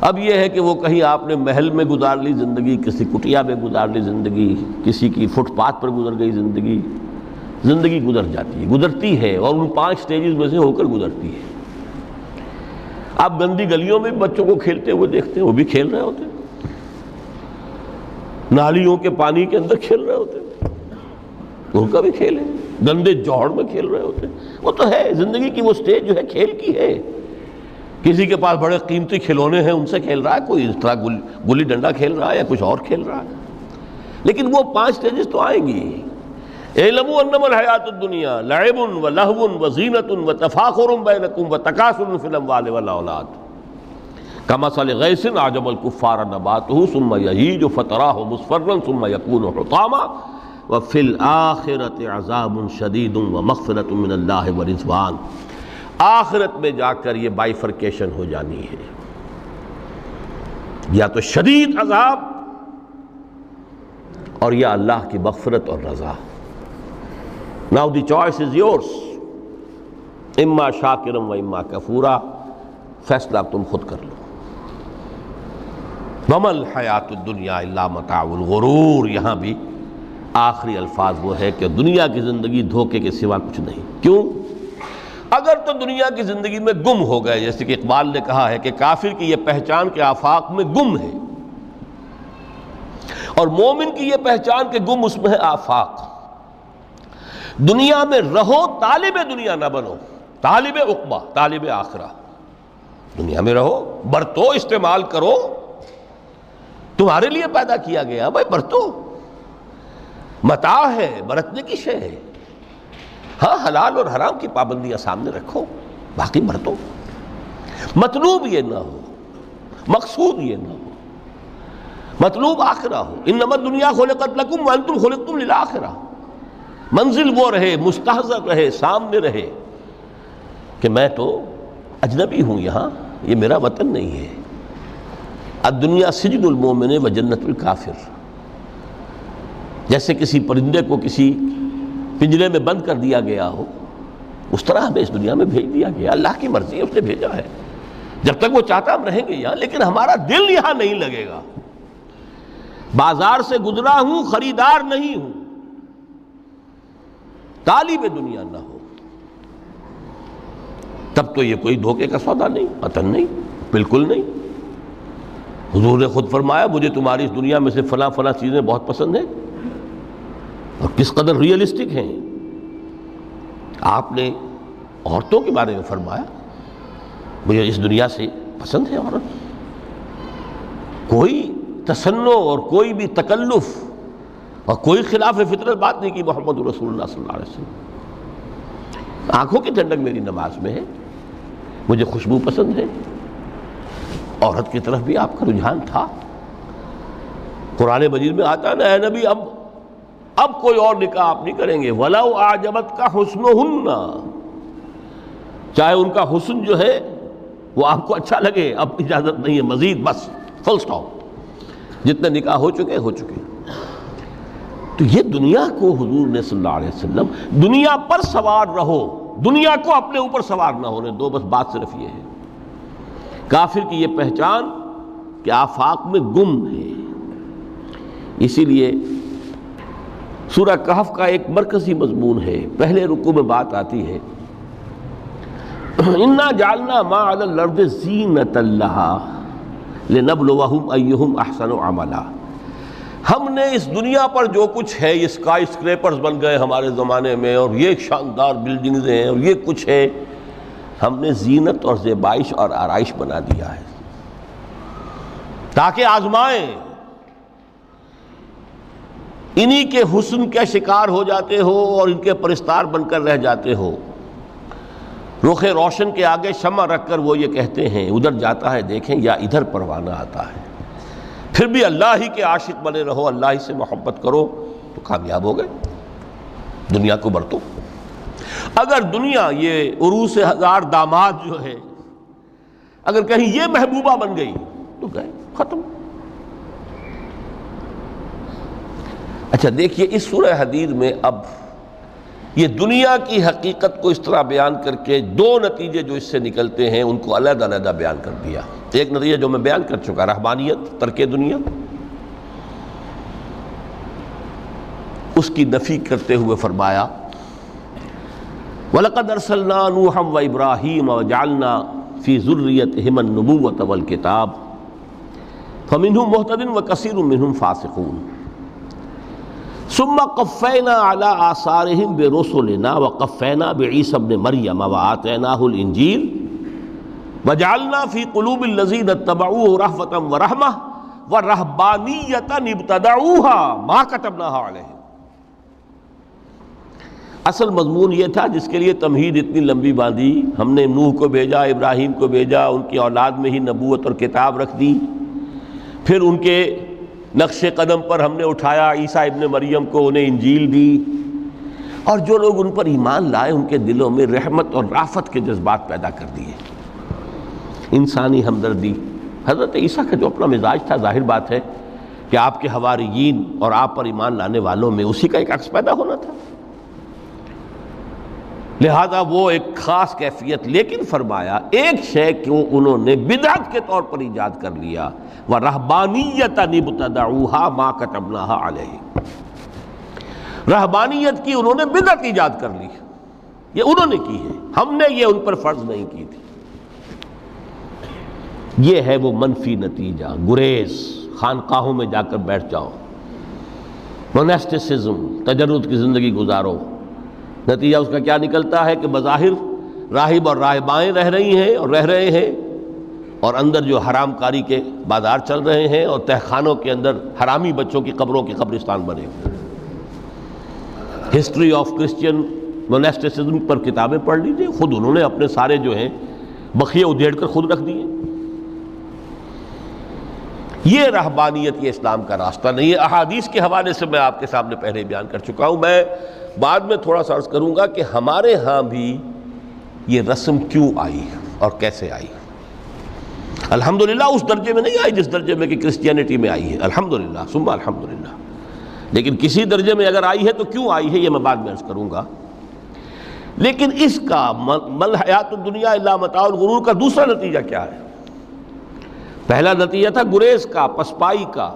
اب یہ ہے کہ وہ کہیں آپ نے محل میں گزار لی زندگی، کسی کٹیا میں گزار لی زندگی، کسی کی فٹ پاتھ پر گزر گئی زندگی. زندگی گزر جاتی ہے، گزرتی ہے، اور ان 5 سٹیجز میں سے ہو کر گزرتی ہے. آپ گندی گلیوں میں بچوں کو کھیلتے ہوئے دیکھتے ہیں، وہ بھی کھیل رہے ہوتے ہیں. نالیوں کے پانی کے اندر کھیل رہے ہوتے ہیں، ان کا بھی کھیل ہے. گندے جوہڑ میں کھیل رہے ہوتے ہیں. وہ تو ہے زندگی کی وہ سٹیج جو ہے کھیل کی ہے. کسی کے پاس بڑے قیمتی کھلونے ہیں، ان سے کھیل رہا ہے، کوئی اس طرح گلی ڈنڈا کھیل رہا ہے یا کچھ اور کھیل رہا ہے. لیکن وہ 5 سٹیجز تو آئیں گی. اعلموا انما الحیات الدنیا لعب ولہو وزینۃ وتفاخر بینکم وتکاثر فی الاموال والاولاد کمثل غیث اعجب الکفار نباتہ ثم یہیج فتراہ مصفرا ثم یکون حطاما وفی الآخرۃ عذاب شدید ومغفرۃ من اللہ ورضوان. آخرت میں جا کر یہ بائیفرکیشن ہو جانی ہے، یا تو شدید عذاب اور یا اللہ کی مغفرت اور رضا. Now the choice is yours، اما شاکرا و اما کفورا، فیصلہ تم خود کر لو. وما الحیات الدنیا الا متاع الغرور، یہاں بھی آخری الفاظ وہ ہے کہ دنیا کی زندگی دھوکے کے سوا کچھ نہیں. کیوں؟ اگر تو دنیا کی زندگی میں گم ہو گئے، جیسے کہ اقبال نے کہا ہے کہ کافر کی یہ پہچان کے آفاق میں گم ہے، اور مومن کی یہ پہچان کہ گم اس میں ہے آفاق. دنیا میں رہو، طالب دنیا نہ بنو، طالب عقبہ، طالب آخرہ. دنیا میں رہو، برتو، استعمال کرو، تمہارے لیے پیدا کیا گیا، بھائی برتو. متاع ہے، برتنے کی شے ہے. ہاں حلال اور حرام کی پابندیاں سامنے رکھو، باقی برتو. مطلوب یہ نہ ہو، مقصود یہ نہ ہو، مطلوب آخرہ ہو. انما الدنیا خلقت لکم وانتم خلقتم للآخرہ. منزل وہ رہے، مستحضر رہے، سامنے رہے کہ میں تو اجنبی ہوں، یہاں یہ میرا وطن نہیں ہے. الدنیا سجن المومن و جنت الکافر. جیسے کسی پرندے کو کسی پنجرے میں بند کر دیا گیا ہو، اس طرح ہمیں اس دنیا میں بھیج دیا گیا. اللہ کی مرضی ہے، اس نے بھیجا ہے. جب تک وہ چاہتا ہم رہیں گے یہاں، لیکن ہمارا دل یہاں نہیں لگے گا. بازار سے گزرا ہوں، خریدار نہیں ہوں. طالب دنیا نہ ہو تب تو یہ کوئی دھوکے کا سودا نہیں، قطعاً نہیں، بالکل نہیں. حضور نے خود فرمایا مجھے تمہاری اس دنیا میں سے فلاں فلاں چیزیں بہت پسند ہیں، اور کس قدر ریئلسٹک ہیں. آپ نے عورتوں کے بارے میں فرمایا مجھے اس دنیا سے پسند ہے عورت. کوئی تصنع اور کوئی بھی تکلف اور کوئی خلاف فطرت بات نہیں کی محمد رسول اللہ صلی اللہ علیہ وسلم. آنکھوں کی ٹھنڈک میری نماز میں ہے، مجھے خوشبو پسند ہے. عورت کی طرف بھی آپ کا رجحان تھا. قرآن مجید میں آتا ہے نا، اے نبی اب کوئی اور نکاح آپ نہیں کریں گے. وَلَوْ أَعْجَبَتْكَ حُسْنُهُنَّ، چاہے ان کا حسن جو ہے وہ آپ کو اچھا لگے، اب اجازت نہیں ہے مزید، بس فل سٹاپ. جتنے نکاح ہو چکے ہو چکے. تو یہ دنیا کو حضور نے صلی اللہ علیہ وسلم دنیا پر سوار رہو، دنیا کو اپنے اوپر سوار نہ ہونے دو. بس بات صرف یہ ہے. کافر کی یہ پہچان کہ آفاق میں گم ہے۔ اسی لیے سورہ کہف کا ایک مرکزی مضمون ہے، پہلے رکوع میں بات آتی ہے اِنَّا جَعَلْنَا مَا عَلَى الْأَرْضِ زِینَةً لَهَا لِنَبْلُوَهُمْ أَيُّهُمْ أَحْسَنُ عَمَلًا۔ ہم نے اس دنیا پر جو کچھ ہے، یہ اسکائی اسکریپرز بن گئے ہمارے زمانے میں، اور یہ شاندار بلڈنگز ہیں، اور یہ کچھ ہے، ہم نے زینت اور زیبائش اور آرائش بنا دیا ہے تاکہ آزمائیں۔ انہی کے حسن کے شکار ہو جاتے ہو اور ان کے پرستار بن کر رہ جاتے ہو۔ رخ روشن کے آگے شمع رکھ کر وہ یہ کہتے ہیں ادھر جاتا ہے دیکھیں یا ادھر پروانہ آتا ہے، پھر بھی اللہ ہی کے عاشق بنے رہو، اللہ ہی سے محبت کرو تو کامیاب ہو گئے، دنیا کو برتو۔ اگر دنیا یہ عروس ہزار داماد جو ہے، اگر کہیں یہ محبوبہ بن گئی تو گئے، ختم۔ اچھا دیکھیے اس سورہ حدید میں اب یہ دنیا کی حقیقت کو اس طرح بیان کر کے دو نتیجے جو اس سے نکلتے ہیں ان کو علیحدہ علیحدہ بیان کر دیا۔ ایک نتیجہ جو میں بیان کر چکا، رہبانیت، ترک دنیا، اس کی نفی کرتے ہوئے فرمایا وَلَقَدْ أَرْسَلْنَا نُوحًا وَإِبْرَاهِيمَ وَجَعَلْنَا فِي ذُرِّيَّتِهِمَا النُّبُوَّةَ وَالْكِتَابَ فَمِنْهُمْ مُهْتَدٍ وَكَثِيرٌ مِّنْهُمْ فَاسِقُونَ ثم قفینا علی آثارہم برسلنا وقفینا بعیسی ابن مریم وآتیناہ الانجیل وجعلنا فی قلوب الذین اتبعوہ رأفۃ ورحمۃ ورہبانیۃ ابتدعوها ما کتبناها علیہم۔ اصل مضمون یہ تھا جس کے لیے تمہید اتنی لمبی باندھی، ہم نے نوح کو بھیجا، ابراہیم کو بھیجا، ان کی اولاد میں ہی نبوت اور کتاب رکھ دی، پھر ان کے نقش قدم پر ہم نے اٹھایا عیسیٰ ابن مریم کو، انہیں انجیل دی، اور جو لوگ ان پر ایمان لائے ان کے دلوں میں رحمت اور رافت کے جذبات پیدا کر دیے، انسانی ہمدردی۔ حضرت عیسیٰ کا جو اپنا مزاج تھا، ظاہر بات ہے کہ آپ کے حواریین اور آپ پر ایمان لانے والوں میں اسی کا ایک عکس پیدا ہونا تھا، لہذا وہ ایک خاص کیفیت، لیکن فرمایا ایک شے کو انہوں نے بدعت کے طور پر ایجاد کر لیا، وَرَهْبَانِيَّةً ابْتَدَعُوهَا مَا كَتَبْنَاهَا عَلَيْهِمْ۔ رہبانیت کی انہوں نے بدعت ایجاد کر لی، یہ انہوں نے کی ہے، ہم نے یہ ان پر فرض نہیں کی تھی۔ یہ ہے وہ منفی نتیجہ، گریز، خانقاہوں میں جا کر بیٹھ جاؤ، موناسٹسزم، تجرد کی زندگی گزارو۔ نتیجہ اس کا کیا نکلتا ہے کہ بظاہر راہب اور راہبائیں رہ رہی ہیں اور رہ رہے ہیں، اور اندر جو حرام کاری کے بازار چل رہے ہیں، اور تہخانوں کے اندر حرامی بچوں کی قبروں کے قبرستان بنے ہوئے۔ ہسٹری آف کرسچین موناسٹسزم پر کتابیں پڑھ لیجیے، خود انہوں نے اپنے سارے جو ہیں بخیے ادھیڑ کر خود رکھ دیے۔ یہ رہبانیت، یہ اسلام کا راستہ نہیں ہے۔ احادیث کے حوالے سے میں آپ کے سامنے پہلے بیان کر چکا ہوں، میں بعد میں تھوڑا سا عرض کروں گا کہ ہمارے ہاں بھی یہ رسم کیوں آئی اور کیسے آئی۔ الحمدللہ اس درجے میں نہیں آئی جس درجے میں کہ کرسچینٹی میں آئی ہے، الحمدللہ ثم الحمدللہ، لیکن کسی درجے میں اگر آئی ہے تو کیوں آئی ہے یہ میں بعد میں عرض کروں گا۔ لیکن اس کا مل حیات الدنیا الا متاع الغرور کا دوسرا نتیجہ کیا ہے؟ پہلا نتیجہ تھا گریز کا، پسپائی کا،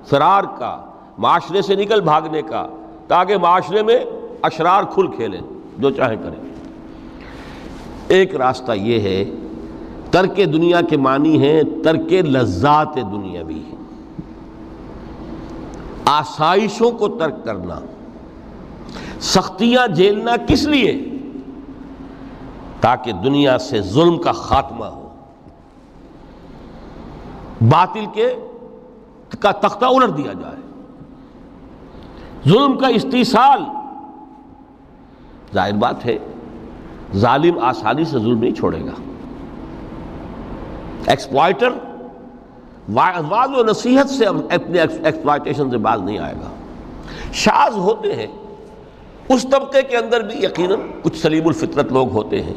فرار کا، معاشرے سے نکل بھاگنے کا، تاکہ معاشرے میں اشرار کھل کھیلیں، جو چاہیں کریں۔ ایک راستہ یہ ہے، ترک دنیا کے معنی ہیں ترک لذات دنیاوی، آسائشوں کو ترک کرنا، سختیاں جھیلنا، کس لیے؟ تاکہ دنیا سے ظلم کا خاتمہ ہو، باطل کا تختہ الٹ دیا جائے، ظلم کا استیصال۔ ظاہر بات ہے ظالم آسانی سے ظلم نہیں چھوڑے گا، ایکسپلائٹر وعظ و نصیحت سے اپنے ایکسپلائٹیشن سے باز نہیں آئے گا۔ شاذ ہوتے ہیں اس طبقے کے اندر بھی، یقیناً کچھ سلیم الفطرت لوگ ہوتے ہیں،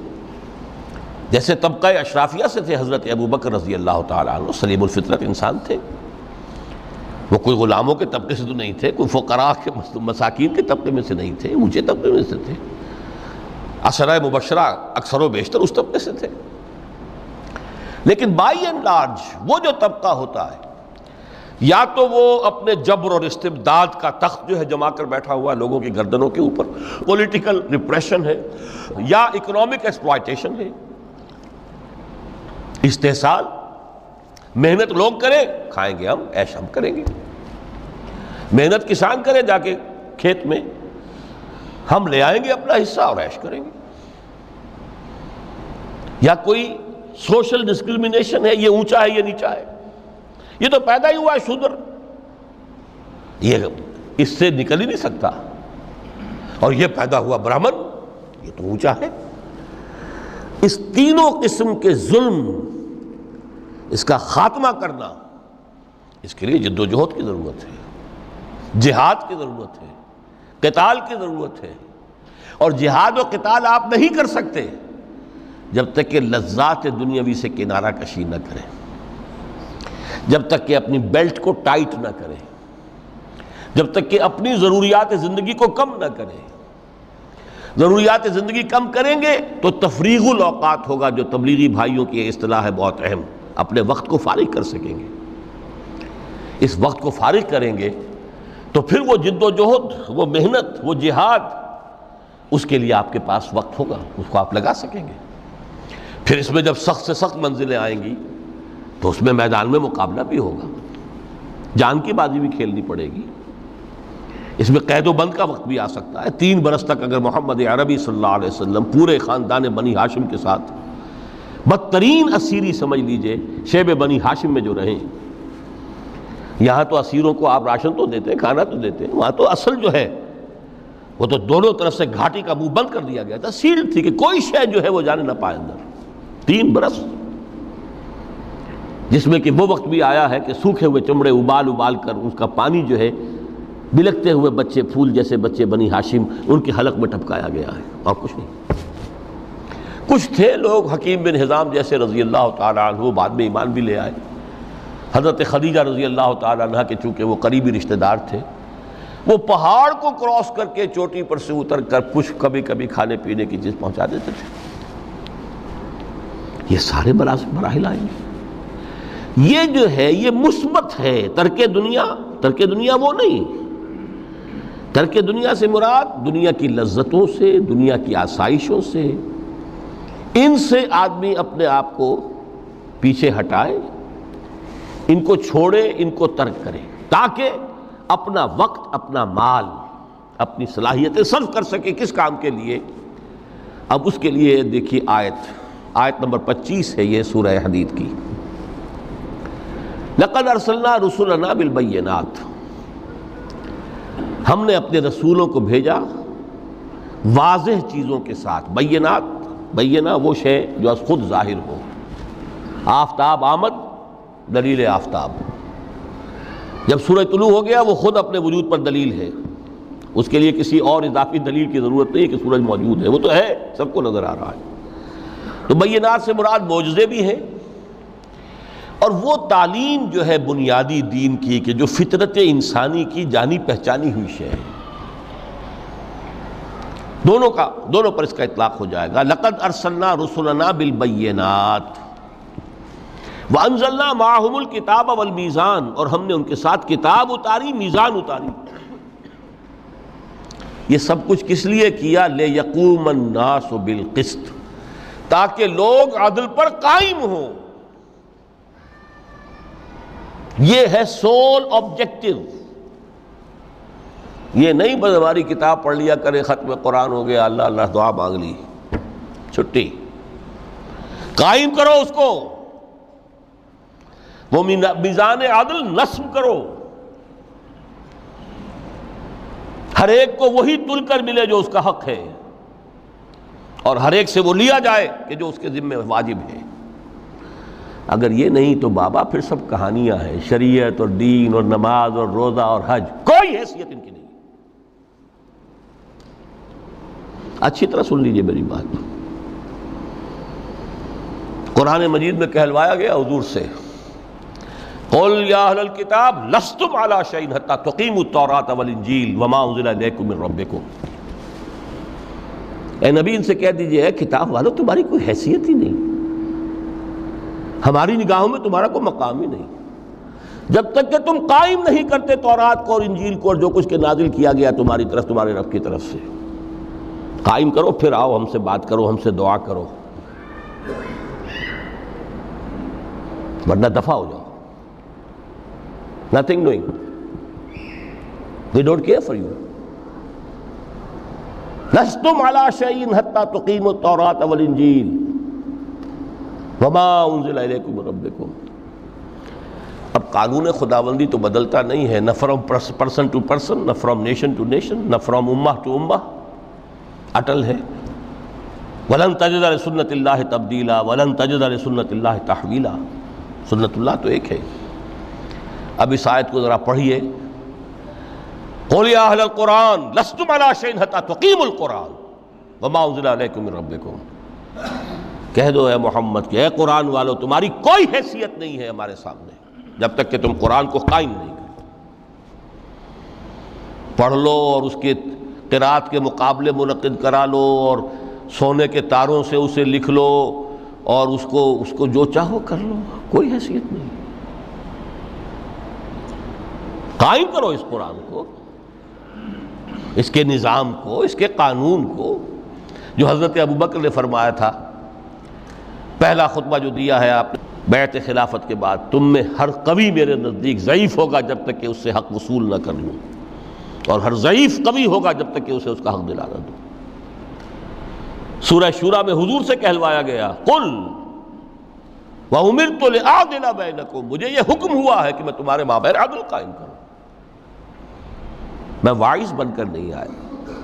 جیسے طبقہ اشرافیہ سے تھے حضرت ابو بکر رضی اللہ تعالیٰ عنہ، سلیم الفطرت انسان تھے، وہ کوئی غلاموں کے طبقے سے تو نہیں تھے، کوئی فقراء کے مساکین کے طبقے میں سے نہیں تھے، اونچے طبقے میں سے تھے، عشرہ مبشرہ اکثر و بیشتر اس طبقے سے تھے۔ لیکن بائی اینڈ لارج وہ جو طبقہ ہوتا ہے یا تو وہ اپنے جبر اور استبداد کا تخت جو ہے جما کر بیٹھا ہوا لوگوں کی گردنوں کے اوپر، پولیٹیکل ریپریشن ہے یا اکنامک ایکسپلائٹیشن ہے، استحصال، محنت لوگ کریں کھائیں گے ہم، عیش ہم کریں گے، محنت کسان کریں جا کے کھیت میں، ہم لے آئیں گے اپنا حصہ اور عیش کریں گے، یا کوئی سوشل ڈسکریمنیشن ہے، یہ اونچا ہے یہ نیچا ہے، یہ تو پیدا ہی ہوا ہے شودر، یہ اس سے نکل ہی نہیں سکتا، اور یہ پیدا ہوا برہمن، یہ تو اونچا ہے۔ اس تینوں قسم کے ظلم، اس کا خاتمہ کرنا، اس کے لیے جد و جہد کی ضرورت ہے، جہاد کی ضرورت ہے، قتال کی ضرورت ہے، اور جہاد و قتال آپ نہیں کر سکتے جب تک کہ لذات دنیاوی سے کنارہ کشی نہ کریں، جب تک کہ اپنی بیلٹ کو ٹائٹ نہ کریں، جب تک کہ اپنی ضروریات زندگی کو کم نہ کریں۔ ضروریات زندگی کم کریں گے تو تفریغ الاوقات ہوگا، جو تبلیغی بھائیوں کی اصطلاح ہے بہت اہم، اپنے وقت کو فارغ کر سکیں گے۔ اس وقت کو فارغ کریں گے تو پھر وہ جد و جہد، وہ محنت، وہ جہاد، اس کے لیے آپ کے پاس وقت ہوگا، اس کو آپ لگا سکیں گے۔ پھر اس میں جب سخت سے سخت منزلیں آئیں گی تو اس میں میدان میں مقابلہ بھی ہوگا، جان کی بازی بھی کھیلنی پڑے گی، اس میں قید و بند کا وقت بھی آ سکتا ہے۔ 3 برس تک اگر محمد عربی صلی اللہ علیہ وسلم پورے خاندان بنی ہاشم کے ساتھ بدترین اسیری سمجھ لیجئے شیب بنی ہاشم میں جو رہیں، یہاں تو اسیروں کو آپ راشن تو دیتے ہیں، کھانا تو دیتے ہیں، وہاں تو اصل جو ہے وہ تو دونوں طرف سے گھاٹی کا منہ بند کر دیا گیا تھا، سیل تھی کہ کوئی شے جو ہے وہ جانے نہ پائے اندر۔ 3 برس، جس میں کہ وہ وقت بھی آیا ہے کہ سوکھے ہوئے چمڑے ابال ابال کر اس کا پانی جو ہے بلکتے ہوئے بچے، پھول جیسے بچے بنی ہاشم، ان کے حلق میں ٹپکایا گیا ہے، اور کچھ نہیں۔ کچھ تھے لوگ، حکیم بن حزام جیسے رضی اللہ تعالیٰ عنہ، بعد میں ایمان بھی لے آئے۔ حضرت خدیجہ رضی اللہ تعالیٰ عنہ کے چونکہ وہ قریبی رشتہ دار تھے، وہ پہاڑ کو کراس کر کے چوٹی پر سے اتر کر کچھ کبھی کبھی کھانے پینے کی چیز پہنچا دیتے تھے۔ یہ سارے مراحل آئیں گے۔ یہ جو ہے یہ مثبت ہے، ترک دنیا وہ نہیں۔ ترک دنیا سے مراد دنیا کی لذتوں سے، دنیا کی آسائشوں سے، ان سے آدمی اپنے آپ کو پیچھے ہٹائے، ان کو چھوڑے، ان کو ترک کرے، تاکہ اپنا وقت، اپنا مال، اپنی صلاحیتیں صرف کر سکے۔ کس کام کے لیے؟ اب اس کے لیے دیکھیے آیت نمبر 25 ہے یہ سورہ حدید کی۔ لَقَدْ أَرْسَلْنَا رُسُلَنَا بِالْبَيِّنَاتِ، ہم نے اپنے رسولوں کو بھیجا واضح چیزوں کے ساتھ۔ بینہ وہ شے جو از خود ظاہر ہو۔ آفتاب آمد، دلیل آفتاب، جب سورج طلوع ہو گیا وہ خود اپنے وجود پر دلیل ہے، اس کے لیے کسی اور اضافی دلیل کی ضرورت نہیں کہ سورج موجود ہے، وہ تو ہے، سب کو نظر آ رہا ہے۔ تو بینات سے مراد معجزے بھی ہیں، اور وہ تعلیم جو ہے بنیادی دین کی کہ جو فطرت انسانی کی جانی پہچانی ہوئی شے ہے، دونوں پر اس کا اطلاق ہو جائے گا۔ لقد ارسلنا رسلنا بالبینات وانزلنا معهم الکتاب والمیزان، اور ہم نے ان کے ساتھ کتاب اتاری، میزان اتاری۔ یہ سب کچھ کس لیے کیا؟ لیقوم الناس بالقسط، تاکہ لوگ عدل پر قائم ہوں۔ یہ ہے سول آبجیکٹو۔ یہ نہیں بس ہماری کتاب پڑھ لیا کرے، ختم قرآن ہو گیا، اللہ اللہ دعا مانگ لی، چھٹی۔ قائم کرو اس کو، وہ میزان عدل نصب کرو، ہر ایک کو وہی تل کر ملے جو اس کا حق ہے، اور ہر ایک سے وہ لیا جائے کہ جو اس کے ذمہ واجب ہے۔ اگر یہ نہیں تو بابا پھر سب کہانیاں ہیں، شریعت اور دین اور نماز اور روزہ اور حج، کوئی حیثیت ان کی نہیں۔ اچھی طرح سن لیجئے میری بات۔ قرآن مجید میں کہلوایا گیا حضور سے، قل یا اہل الکتاب لستم علی شیء حتی تقیموا التوراۃ والانجیل وما انزل الیکم من ربکم۔ اے نبی ان سے کہہ دیجئے، اے کتاب والو تمہاری کوئی حیثیت ہی نہیں، ہماری نگاہوں میں تمہارا کوئی مقام ہی نہیں جب تک کہ تم قائم نہیں کرتے تورات کو اور انجیل کو اور جو کچھ کے نازل کیا گیا تمہاری طرف تمہارے رب کی طرف سے. قائم کرو، پھر آؤ ہم سے بات کرو، ہم سے دعا کرو، ورنہ دفع ہو جاؤ. Nothing doing. They don't care for you. لستم على شيء حتى تقيموا التوراة والإنجيل وما أنزل إليكم من ربكم. اب قانون خداوندی تو بدلتا نہیں ہے، نہ فرام پرسن ٹو پرسن، نہ فرام نیشن ٹو نیشن، نہ فرام امہ ٹو امہ، اٹل ہے. وَلَن تَجِدَ لِسُنَّتِ اللَّهِ تَبْدِيلًا وَلَن تَجِدَ لِسُنَّتِ اللَّهِ تَحْوِيلًا. سنت اللہ تو ایک ہے. اب اس آیت کو ذرا پڑھیے. قُلْ يَا أَهْلَ الْقُرْآنِ لَسْتُمْ عَلَىٰ شَيْءٍ حَتَّىٰ تُقِيمُوا الْقُرْآنَ وَمَا أُنزِلَ إِلَيْكُم مِّن رَّبِّكُمْ. کہہ دو اے محمد کہ اے قرآن والو تمہاری کوئی حیثیت نہیں ہے ہمارے سامنے جب تک کہ تم قرآن کو قائم نہیں کرو. پڑھ لو اور اس کے قرات کے مقابلے منعقد کرا لو اور سونے کے تاروں سے اسے لکھ لو اور اس کو جو چاہو کر لو، کوئی حیثیت نہیں. قائم کرو اس قرآن کو، اس کے نظام کو، اس کے قانون کو، جو حضرت ابوبکر نے فرمایا تھا. پہلا خطبہ جو دیا ہے آپ نے بیعت خلافت کے بعد، تم میں ہر قوی میرے نزدیک ضعیف ہوگا جب تک کہ اس سے حق وصول نہ کر لوں، اور ہر ضعیف قوی ہوگا جب تک کہ اسے اس کا حق دلانا دوں. سورہ شورى میں حضور سے کہلوایا گیا قل وَأُمِرْتُ لِأَعْدِلَ بَيْنَكُمْ، مجھے یہ حکم ہوا ہے کہ میں تمہارے مابین عدل قائم کروں. میں واعظ بن کر نہیں آیا،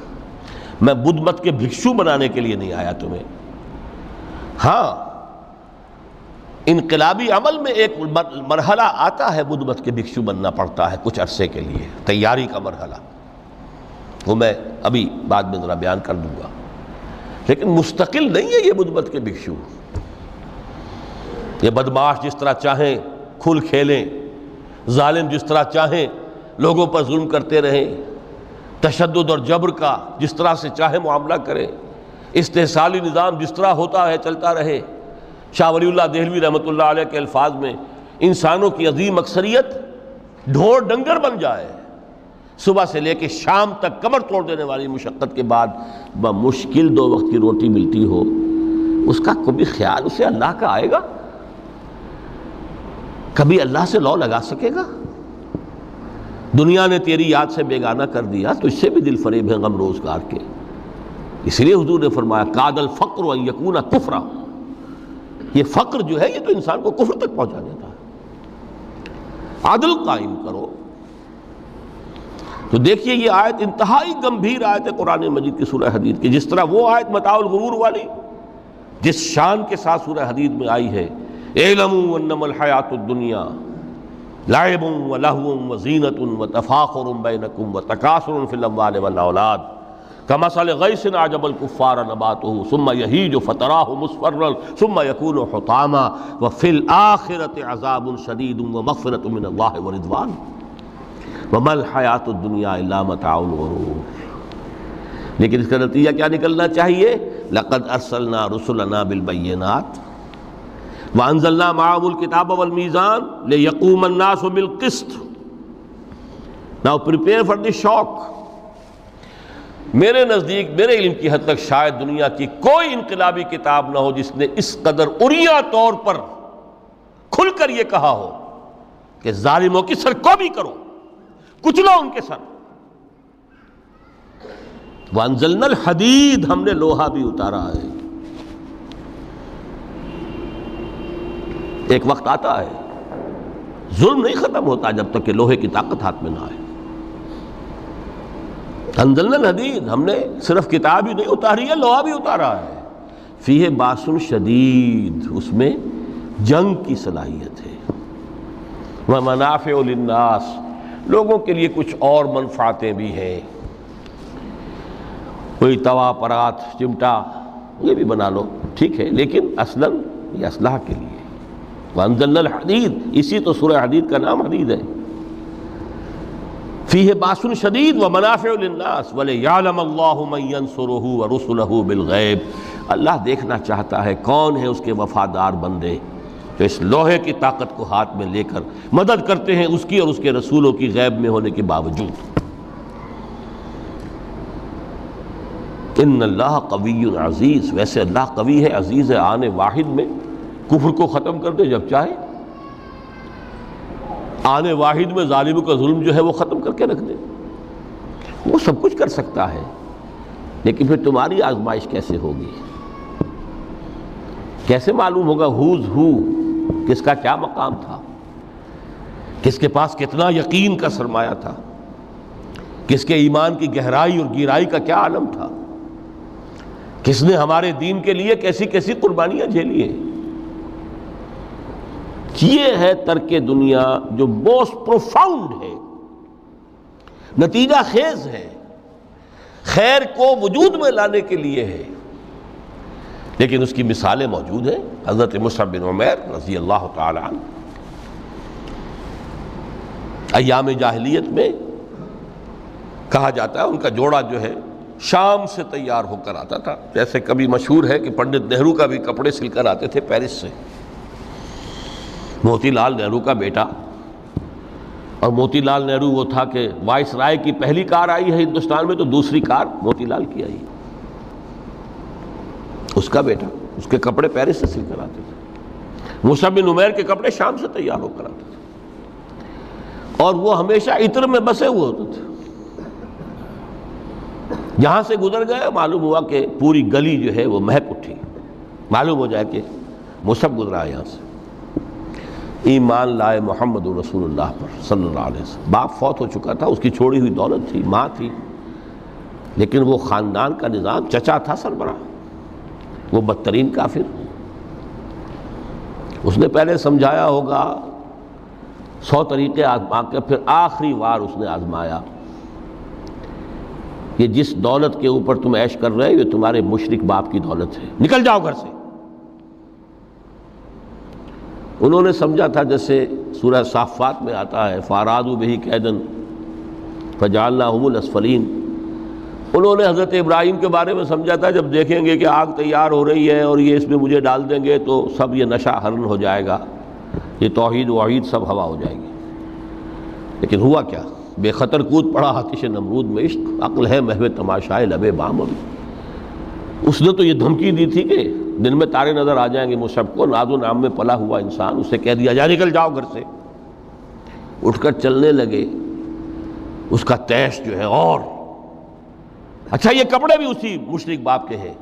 میں بدھ مت کے بھکشو بنانے کے لیے نہیں آیا تمہیں. ہاں انقلابی عمل میں ایک مرحلہ آتا ہے، بدھ مت کے بھکشو بننا پڑتا ہے کچھ عرصے کے لیے، تیاری کا مرحلہ، وہ میں ابھی بعد میں ذرا بیان کر دوں گا. لیکن مستقل نہیں ہے یہ بدھ مت کے بھکشو. یہ بدماش جس طرح چاہیں کھل کھیلیں، ظالم جس طرح چاہیں لوگوں پر ظلم کرتے رہیں، تشدد اور جبر کا جس طرح سے چاہے معاملہ کریں، استحصالی نظام جس طرح ہوتا ہے چلتا رہے. شاہ ولی اللہ دہلوی رحمۃ اللہ علیہ کے الفاظ میں انسانوں کی عظیم اکثریت ڈھور ڈنگر بن جائے، صبح سے لے کے شام تک کمر توڑ دینے والی مشقت کے بعد بمشکل 2 وقت کی روٹی ملتی ہو، اس کا کبھی خیال اسے اللہ کا آئے گا؟ کبھی اللہ سے لو لگا سکے گا؟ دنیا نے تیری یاد سے بیگانہ کر دیا تو اس سے بھی دل فریب ہے غم روزگار کے. اس لیے حضور نے فرمایا کاد الفقر ان یکون کفرا، یہ فقر جو ہے یہ تو انسان کو کفر تک پہنچا دیتا ہے. عدل قائم کرو. تو دیکھیے یہ آیت انتہائی گمبھیر آیت ہے قرآن مجید کی سورہ حدید کی. جس طرح وہ آیت متاع الغرور والی جس شان کے ساتھ سورہ حدید میں آئی ہے، اعلموا انما الحیات الدنیا لعب ولہو وزینۃ وتفاخر بینکم وتکاثر فی الاموال والاولاد کمثل غیث اعجب الکفار نباتہ ثم یہیج فتراہ مصفرا ثم یکون حطاما وفی الآخرۃ عذاب شدید ومغفرۃ من اللہ ورضوان وما الحیات الدنیا الا متاع الغرور. لیکن اس کا نتیجہ کیا نکلنا چاہیے؟ لقد ارسلنا رسلنا بالبینات وانزلنا معهم الکتاب والمیزان لیقوم الناس بالقسط. Now prepare for the shock. میرے نزدیک، میرے علم کی حد تک شاید دنیا کی کوئی انقلابی کتاب نہ ہو جس نے اس قدر عریاں طور پر کھل کر یہ کہا ہو کہ ظالموں کی سرکوبی کرو، کچلو ان کے سر. وانزلنا الحدید، ہم نے لوہا بھی اتارا ہے. ایک وقت آتا ہے ظلم نہیں ختم ہوتا جب تک کہ لوہے کی طاقت ہاتھ میں نہ آئے. انزلنا الحدید، ہم نے صرف کتاب ہی نہیں اتاری ہے، لوہا بھی اتارا ہے. فیہ باس شدید، اس میں جنگ کی صلاحیت ہے. ومنافع للناس، لوگوں کے لیے کچھ اور منفعتیں بھی ہیں. کوئی توا پرات چمٹا یہ بھی بنا لو، ٹھیک ہے، لیکن اصلاً یہ اسلحہ کے لیے. وانزلنا الحدید، اسی تو سورہ حدید کا نام حدید ہے. فیہ باس شدید ومنافع للناس ولیعلم اللہ من ینصرہ ورسلہ بالغیب. اللہ دیکھنا چاہتا ہے کون ہے اس کے وفادار بندے تو اس لوہے کی طاقت کو ہاتھ میں لے کر مدد کرتے ہیں اس کی اور اس کے رسولوں کی غیب میں ہونے کے باوجود۔ ان اللہ قوی عزیز، ویسے اللہ قوی ہے، عزیز ہے، آن واحد میں کفر کو ختم کر دے جب چاہے، آن واحد میں ظالم کا ظلم جو ہے وہ ختم کر کے رکھ دے، وہ سب کچھ کر سکتا ہے۔ لیکن پھر تمہاری آزمائش کیسے ہوگی؟ کیسے معلوم ہوگا ہوز ہو، کس کا کیا مقام تھا، کس کے پاس کتنا یقین کا سرمایہ تھا، کس کے ایمان کی گہرائی اور گہرائی کا کیا عالم تھا، کس نے ہمارے دین کے لیے کیسی کیسی قربانیاں جھیلی ہیں۔ یہ ہے ترک دنیا جو موسٹ پروفاؤنڈ ہے، نتیجہ خیز ہے، خیر کو وجود میں لانے کے لیے ہے، لیکن اس کی مثالیں موجود ہیں۔ حضرت مصعب بن عمیر رضی اللہ تعالی عنہ ایام جاہلیت میں کہا جاتا ہے ان کا جوڑا جو ہے شام سے تیار ہو کر آتا تھا، جیسے کبھی مشہور ہے کہ پنڈت نہرو کا بھی کپڑے سل کر آتے تھے پیرس سے۔ موتی لال نہرو کا بیٹا، اور موتی لال نہرو وہ تھا کہ وائس رائے کی پہلی کار آئی ہے ہندوستان میں تو دوسری کار موتی لال کی آئی، اس کا بیٹا، اس کے کپڑے پیرس سے سل کر آتے تھے۔ مصعب بن عمیر کے کپڑے شام سے تیار ہو کر آتے تھے، اور وہ ہمیشہ عطر میں بسے ہوئے ہوتے تھے۔ جہاں سے گزر گئے معلوم ہوا کہ پوری گلی جو ہے وہ مہک اٹھی، معلوم ہو جائے کہ مصعب گزرا ہے یہاں سے۔ ایمان لائے محمد رسول اللہ پر صلی اللہ علیہ وسلم۔ باپ فوت ہو چکا تھا، اس کی چھوڑی ہوئی دولت تھی، ماں تھی، لیکن وہ خاندان کا نظام، چچا تھا سربراہ، وہ بدترین کافر۔ اس نے پہلے سمجھایا ہوگا 100 طریقے آزما کے، پھر آخری بار اس نے آزمایا کہ جس دولت کے اوپر تم عیش کر رہے ہو یہ تمہارے مشرک باپ کی دولت ہے، نکل جاؤ گھر سے۔ انہوں نے سمجھا تھا جیسے سورہ صافات میں آتا ہے فَأَرَادُوا بِهِ كَيْدًا فَجَعَلْنَاهُمُ الْأَسْفَلِينَ۔ انہوں نے حضرت ابراہیم کے بارے میں سمجھا تھا جب دیکھیں گے کہ آگ تیار ہو رہی ہے اور یہ اس میں مجھے ڈال دیں گے تو سب یہ نشہ حرن ہو جائے گا، یہ توحید وحید سب ہوا ہو جائے گی۔ لیکن ہوا کیا؟ بے خطر کود پڑا آتش نمرود میں عشق، عقل ہے محو تماشائے لبے بام۔ اس نے تو یہ دھمکی دی تھی کہ دن میں تارے نظر آ جائیں گے مصعب کو، ناز و نام میں پلا ہوا انسان، اسے کہہ دیا جا نکل جاؤ گھر سے۔ اٹھ کر چلنے لگے، اس کا تیش جو ہے اور اچھا یہ کپڑے بھی اسی مشرک باپ کے ہیں،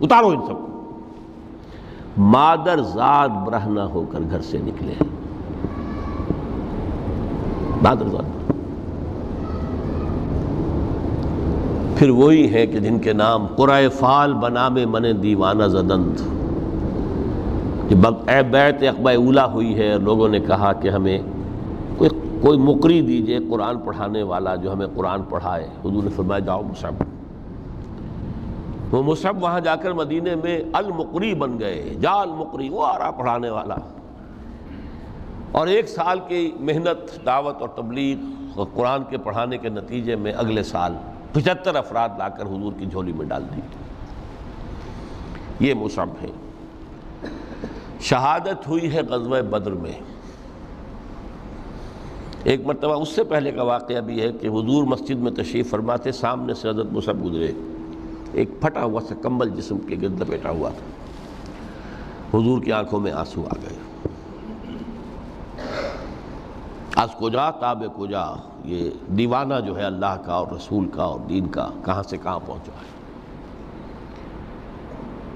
اتارو ان سب کو۔ مادر ذات برہنہ ہو کر گھر سے نکلے، مادر ذات۔ پھر وہی ہے کہ جن کے نام قرائے فال بنام من دیوانہ زدند، اے بیعت عقبہ اولیٰ ہوئی ہے، لوگوں نے کہا کہ ہمیں کوئی مقری دیجئے قرآن پڑھانے والا جو ہمیں قرآن پڑھائے۔ حضور نے فرمایا جاؤ مصعب۔ وہ مصعب وہاں جا کر مدینے میں المقری بن گئے، جا المقری، وہ آ رہا پڑھانے والا۔ اور 1 سال کی محنت، دعوت اور تبلیغ اور قرآن کے پڑھانے کے نتیجے میں اگلے سال 75 افراد لا کر حضور کی جھولی میں ڈال دی۔ یہ مصعب ہے۔ شہادت ہوئی ہے غزوہ بدر میں۔ ایک مرتبہ اس سے پہلے کا واقعہ بھی ہے کہ حضور مسجد میں تشریف فرماتے، سامنے سے حضرت مصعب گزرے، ایک پھٹا ہوا سا کمبل جسم کے گرد لپیٹا ہوا تھا۔ حضور کی آنکھوں میں آنسو آ گئے۔ از کجا تاب کجا، یہ دیوانہ جو ہے اللہ کا اور رسول کا اور دین کا کہاں سے کہاں پہنچا ہے۔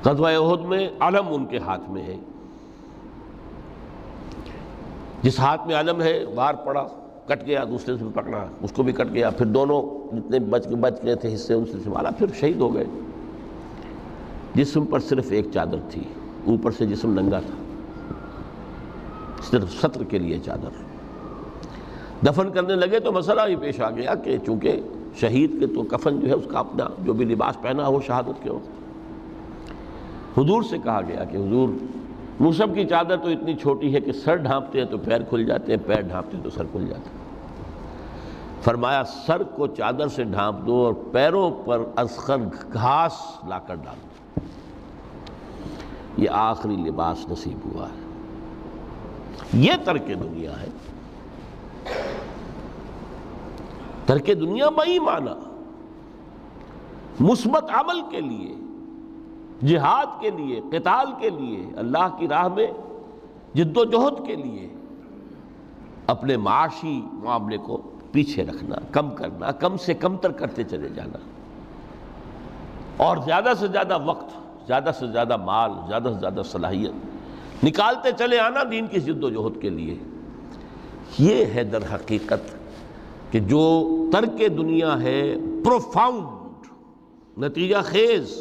غزوہ احد میں علم ان کے ہاتھ میں ہے، جس ہاتھ میں علم ہے وار پڑا، کٹ گیا، دوسرے سے پکڑا، اس کو بھی کٹ گیا، پھر دونوں جتنے بچ گئے تھے حصے ان سے سنبھالا، پھر شہید ہو گئے۔ جسم پر صرف ایک چادر تھی، اوپر سے جسم ننگا تھا، صرف ستر کے لیے چادر۔ دفن کرنے لگے تو مسئلہ ہی پیش آ گیا کہ چونکہ شہید کے تو کفن جو ہے اس کا اپنا جو بھی لباس پہنا ہو شہادت کے وقت۔ حضور سے کہا گیا کہ حضور مصعب کی چادر تو اتنی چھوٹی ہے کہ سر ڈھانپتے ہیں تو پیر کھل جاتے ہیں، پیر ڈھانپتے ہیں تو سر کھل جاتا ہے۔ فرمایا سر کو چادر سے ڈھانپ دو اور پیروں پر اذخر گھاس لا کر ڈال دو، یہ آخری لباس نصیب ہوا ہے۔ یہ ترک دنیا ہے۔ ترک دنیا بئی معنی مثبت عمل کے لیے، جہاد کے لیے، قتال کے لیے، اللہ کی راہ میں جد و جہد کے لیے اپنے معاشی معاملے کو پیچھے رکھنا، کم کرنا، کم سے کم تر کرتے چلے جانا، اور زیادہ سے زیادہ وقت، زیادہ سے زیادہ مال، زیادہ سے زیادہ صلاحیت نکالتے چلے آنا دین کی جد و جہد کے لیے۔ یہ ہے در حقیقت کہ جو ترک دنیا ہے پروفاؤنڈ، نتیجہ خیز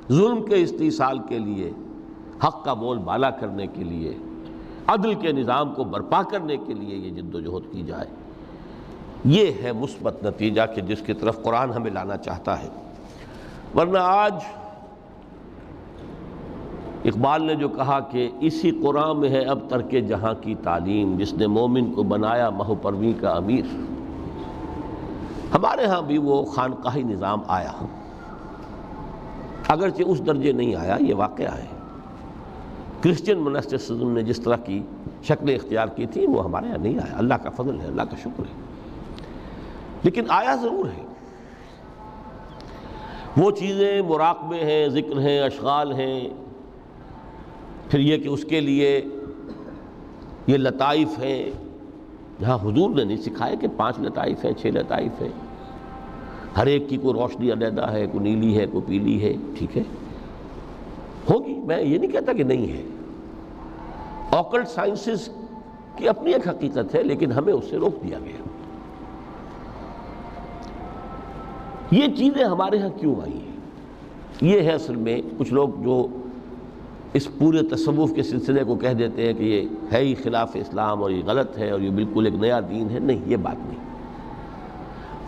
ظلم کے استحصال کے لیے، حق کا بول بالا کرنے کے لیے، عدل کے نظام کو برپا کرنے کے لیے یہ جد و جہد کی جائے، یہ ہے مثبت نتیجہ کہ جس کی طرف قرآن ہمیں لانا چاہتا ہے۔ ورنہ آج اقبال نے جو کہا کہ اسی قرآن میں ہے اب ترک جہاں کی تعلیم، جس نے مومن کو بنایا مہو پرویں کا امیر۔ ہمارے ہاں بھی وہ خانقاہی نظام آیا، اگرچہ اس درجے نہیں آیا، یہ واقعہ ہے۔ کرسچن منسٹسزم نے جس طرح کی شکلیں اختیار کی تھی وہ ہمارے یہاں نہیں آیا، اللہ کا فضل ہے، اللہ کا شکر ہے، لیکن آیا ضرور ہے۔ وہ چیزیں مراقبے ہیں، ذکر ہیں، اشغال ہیں، پھر یہ کہ اس کے لیے یہ لطائف ہیں، جہاں حضور نے نہیں سکھائے کہ 5 لطائف ہیں، 6 لطائف ہیں، ہر ایک کی کوئی روشنی علیحدہ ہے، کوئی نیلی ہے، کوئی پیلی ہے، ٹھیک ہے، ہوگی، میں یہ نہیں کہتا کہ نہیں ہے۔ آکلٹ سائنسز کی اپنی ایک حقیقت ہے، لیکن ہمیں اس سے روک دیا گیا۔ یہ چیزیں ہمارے ہاں کیوں آئی ہیں؟ یہ ہے اصل میں کچھ لوگ جو اس پورے تصوف کے سلسلے کو کہہ دیتے ہیں کہ یہ ہے ہی خلاف اسلام اور یہ غلط ہے اور یہ بالکل ایک نیا دین ہے۔ نہیں، یہ بات نہیں،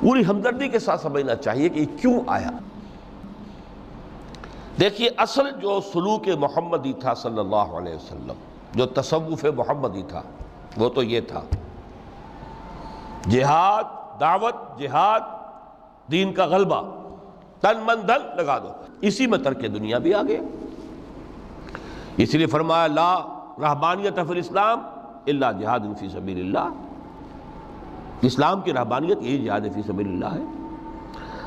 پوری ہمدردی کے ساتھ سمجھنا چاہیے کہ یہ کیوں آیا۔ دیکھیے، اصل جو سلوک محمدی تھا صلی اللہ علیہ وسلم، جو تصوف محمدی تھا، وہ تو یہ تھا جہاد، دعوت، جہاد، دین کا غلبہ، تن من دھن لگا دو، اسی میں ترک دنیا بھی آ گیا۔ اس لیے فرمایا لا رہبانیت فی الاسلام الا جہاد فی سبیل اللہ۔ اسلام کی رہبانیت یہی جہاد فی سبیل اللہ ہے۔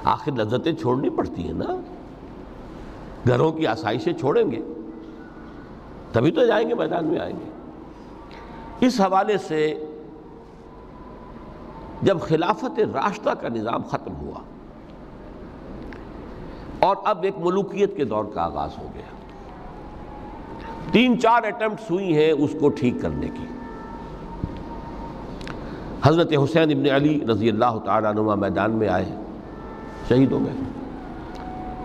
آخر لذتیں چھوڑنی پڑتی ہیں نا، گھروں کی آسائشیں چھوڑیں گے تبھی تو جائیں گے، میدان میں آئیں گے۔ اس حوالے سے جب خلافت راشدہ کا نظام ختم ہوا اور اب ایک ملوکیت کے دور کا آغاز ہو گیا، 3-4 اٹیمپٹس ہوئی ہیں اس کو ٹھیک کرنے کی۔ حضرت حسین ابن علی رضی اللہ تعالیٰ عنہ میدان میں آئے، شہید ہو گئے،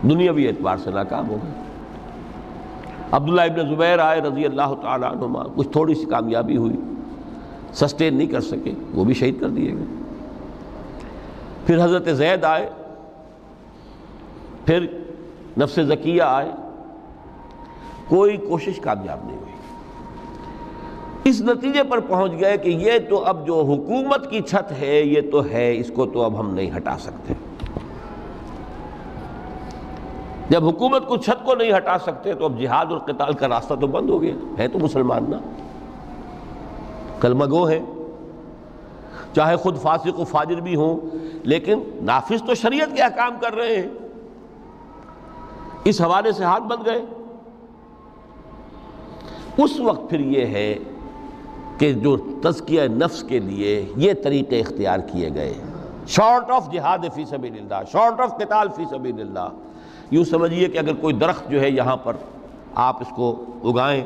دنیاوی اعتبار سے ناکام ہو گئے۔ عبداللہ ابن زبیر آئے رضی اللہ تعالیٰ عنہ، کچھ تھوڑی سی کامیابی ہوئی، سسٹین نہیں کر سکے، وہ بھی شہید کر دیے گئے۔ پھر حضرت زید آئے، پھر نفس زکیہ آئے، کوئی کوشش کامیاب نہیں ہوئی۔ اس نتیجے پر پہنچ گئے کہ یہ تو اب جو حکومت کی چھت ہے یہ تو ہے، اس کو تو اب ہم نہیں ہٹا سکتے۔ جب حکومت کو چھت کو نہیں ہٹا سکتے تو اب جہاد اور قتال کا راستہ تو بند ہو گیا ہے۔ تو مسلمان نا، کلمہ گو ہیں، چاہے خود فاسق و فاجر بھی ہوں، لیکن نافذ تو شریعت کے احکام کر رہے ہیں۔ اس حوالے سے ہاتھ بندھ گئے۔ اس وقت پھر یہ ہے کہ جو تزکیہ نفس کے لیے یہ طریقے اختیار کیے گئے، شارٹ آف جہاد فی سبیل اللہ، شارٹ آف قتال فی سبیل اللہ۔ یوں سمجھیے کہ اگر کوئی درخت جو ہے یہاں پر آپ اس کو اگائیں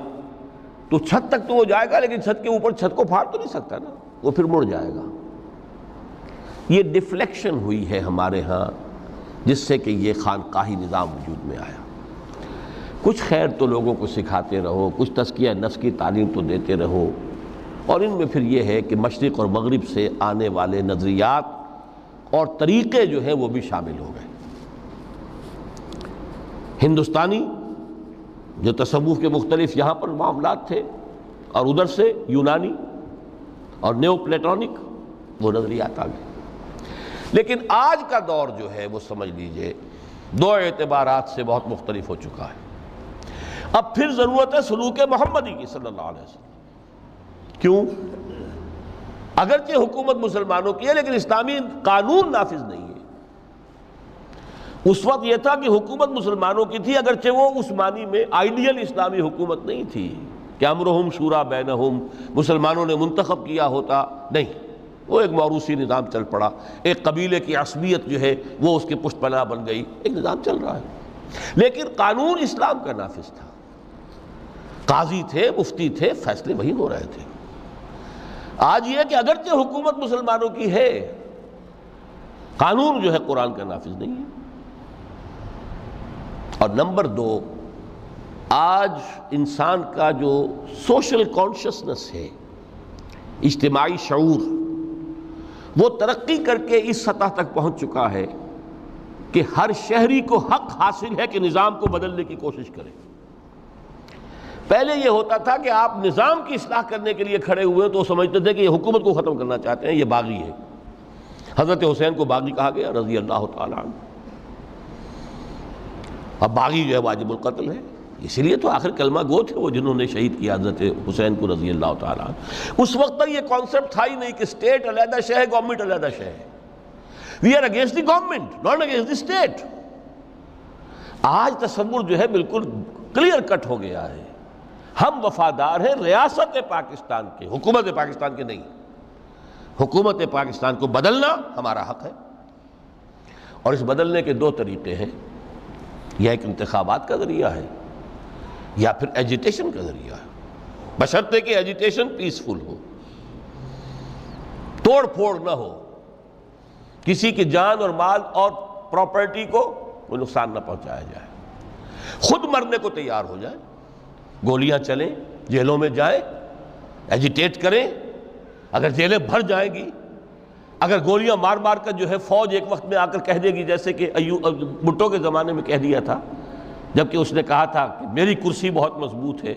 تو چھت تک تو وہ جائے گا، لیکن چھت کے اوپر چھت کو پھاڑ تو نہیں سکتا نا، وہ پھر مڑ جائے گا۔ یہ ڈیفلیکشن ہوئی ہے ہمارے ہاں، جس سے کہ یہ خانقاہی نظام وجود میں آیا۔ کچھ خیر تو لوگوں کو سکھاتے رہو، کچھ تزکیہ نفس کی تعلیم تو دیتے رہو، اور ان میں پھر یہ ہے کہ مشرق اور مغرب سے آنے والے نظریات اور طریقے جو ہیں وہ بھی شامل ہو گئے۔ ہندوستانی جو تصوف کے مختلف یہاں پر معاملات تھے، اور ادھر سے یونانی اور نیو پلیٹونک وہ نظریات آ گئے۔ لیکن آج کا دور جو ہے وہ سمجھ لیجئے 2 اعتبارات سے بہت مختلف ہو چکا ہے۔ اب پھر ضرورت ہے سلوک محمدی کی صلی اللہ علیہ وسلم۔ کیوں؟ اگرچہ حکومت مسلمانوں کی ہے لیکن اسلامی قانون نافذ نہیں ہے۔ اس وقت یہ تھا کہ حکومت مسلمانوں کی تھی، اگرچہ وہ اس معنی میں آئیڈیل اسلامی حکومت نہیں تھی کہ امرہم شورا بینہم، مسلمانوں نے منتخب کیا ہوتا، نہیں، وہ ایک موروثی نظام چل پڑا، ایک قبیلے کی عصبیت جو ہے وہ اس کے پشت پناہ بن گئی، ایک نظام چل رہا ہے، لیکن قانون اسلام کا نافذ تھا، قاضی تھے، مفتی تھے، فیصلے وہی ہو رہے تھے۔ آج یہ کہ اگرچہ حکومت مسلمانوں کی ہے، قانون جو ہے قرآن کا نافذ نہیں ہے۔ اور نمبر دو، آج انسان کا جو سوشل کانشسنس ہے، اجتماعی شعور، وہ ترقی کر کے اس سطح تک پہنچ چکا ہے کہ ہر شہری کو حق حاصل ہے کہ نظام کو بدلنے کی کوشش کرے۔ پہلے یہ ہوتا تھا کہ آپ نظام کی اصلاح کرنے کے لیے کھڑے ہوئے تو سمجھتے تھے کہ یہ حکومت کو ختم کرنا چاہتے ہیں، یہ باغی ہے۔ حضرت حسین کو باغی کہا گیا رضی اللہ تعالیٰ عنہ۔ اب باغی جو ہے واجب القتل ہے، اسی لیے تو آخر کلمہ گو تھے وہ جنہوں نے شہید کیا حضرت حسین کو رضی اللہ تعالیٰ عنہ۔ اس وقت تک یہ کانسیپٹ تھا ہی نہیں کہ اسٹیٹ علیحدہ شے ہے، گورنمنٹ علیحدہ شے ہے۔ We are against the government, not against the state. آج تصور جو ہے بالکل کلیئر کٹ ہو گیا ہے، ہم وفادار ہیں ریاست پاکستان کے، حکومت پاکستان کے نہیں۔ حکومت پاکستان کو بدلنا ہمارا حق ہے، اور اس بدلنے کے دو طریقے ہیں، یا ایک انتخابات کا ذریعہ ہے یا پھر ایجیٹیشن کا ذریعہ ہے، بشرطے کہ ایجیٹیشن پیسفل ہو، توڑ پھوڑ نہ ہو، کسی کی جان اور مال اور پراپرٹی کو کوئی نقصان نہ پہنچایا جائے، خود مرنے کو تیار ہو جائے، گولیاں چلیں، جیلوں میں جائیں، ایجیٹیٹ کریں، اگر جیلیں بھر جائیں گی، اگر گولیاں مار مار کر جو ہے فوج ایک وقت میں آ کر کہہ دے گی، جیسے کہ بھٹو کے زمانے میں کہہ دیا تھا، جبکہ اس نے کہا تھا کہ میری کرسی بہت مضبوط ہے،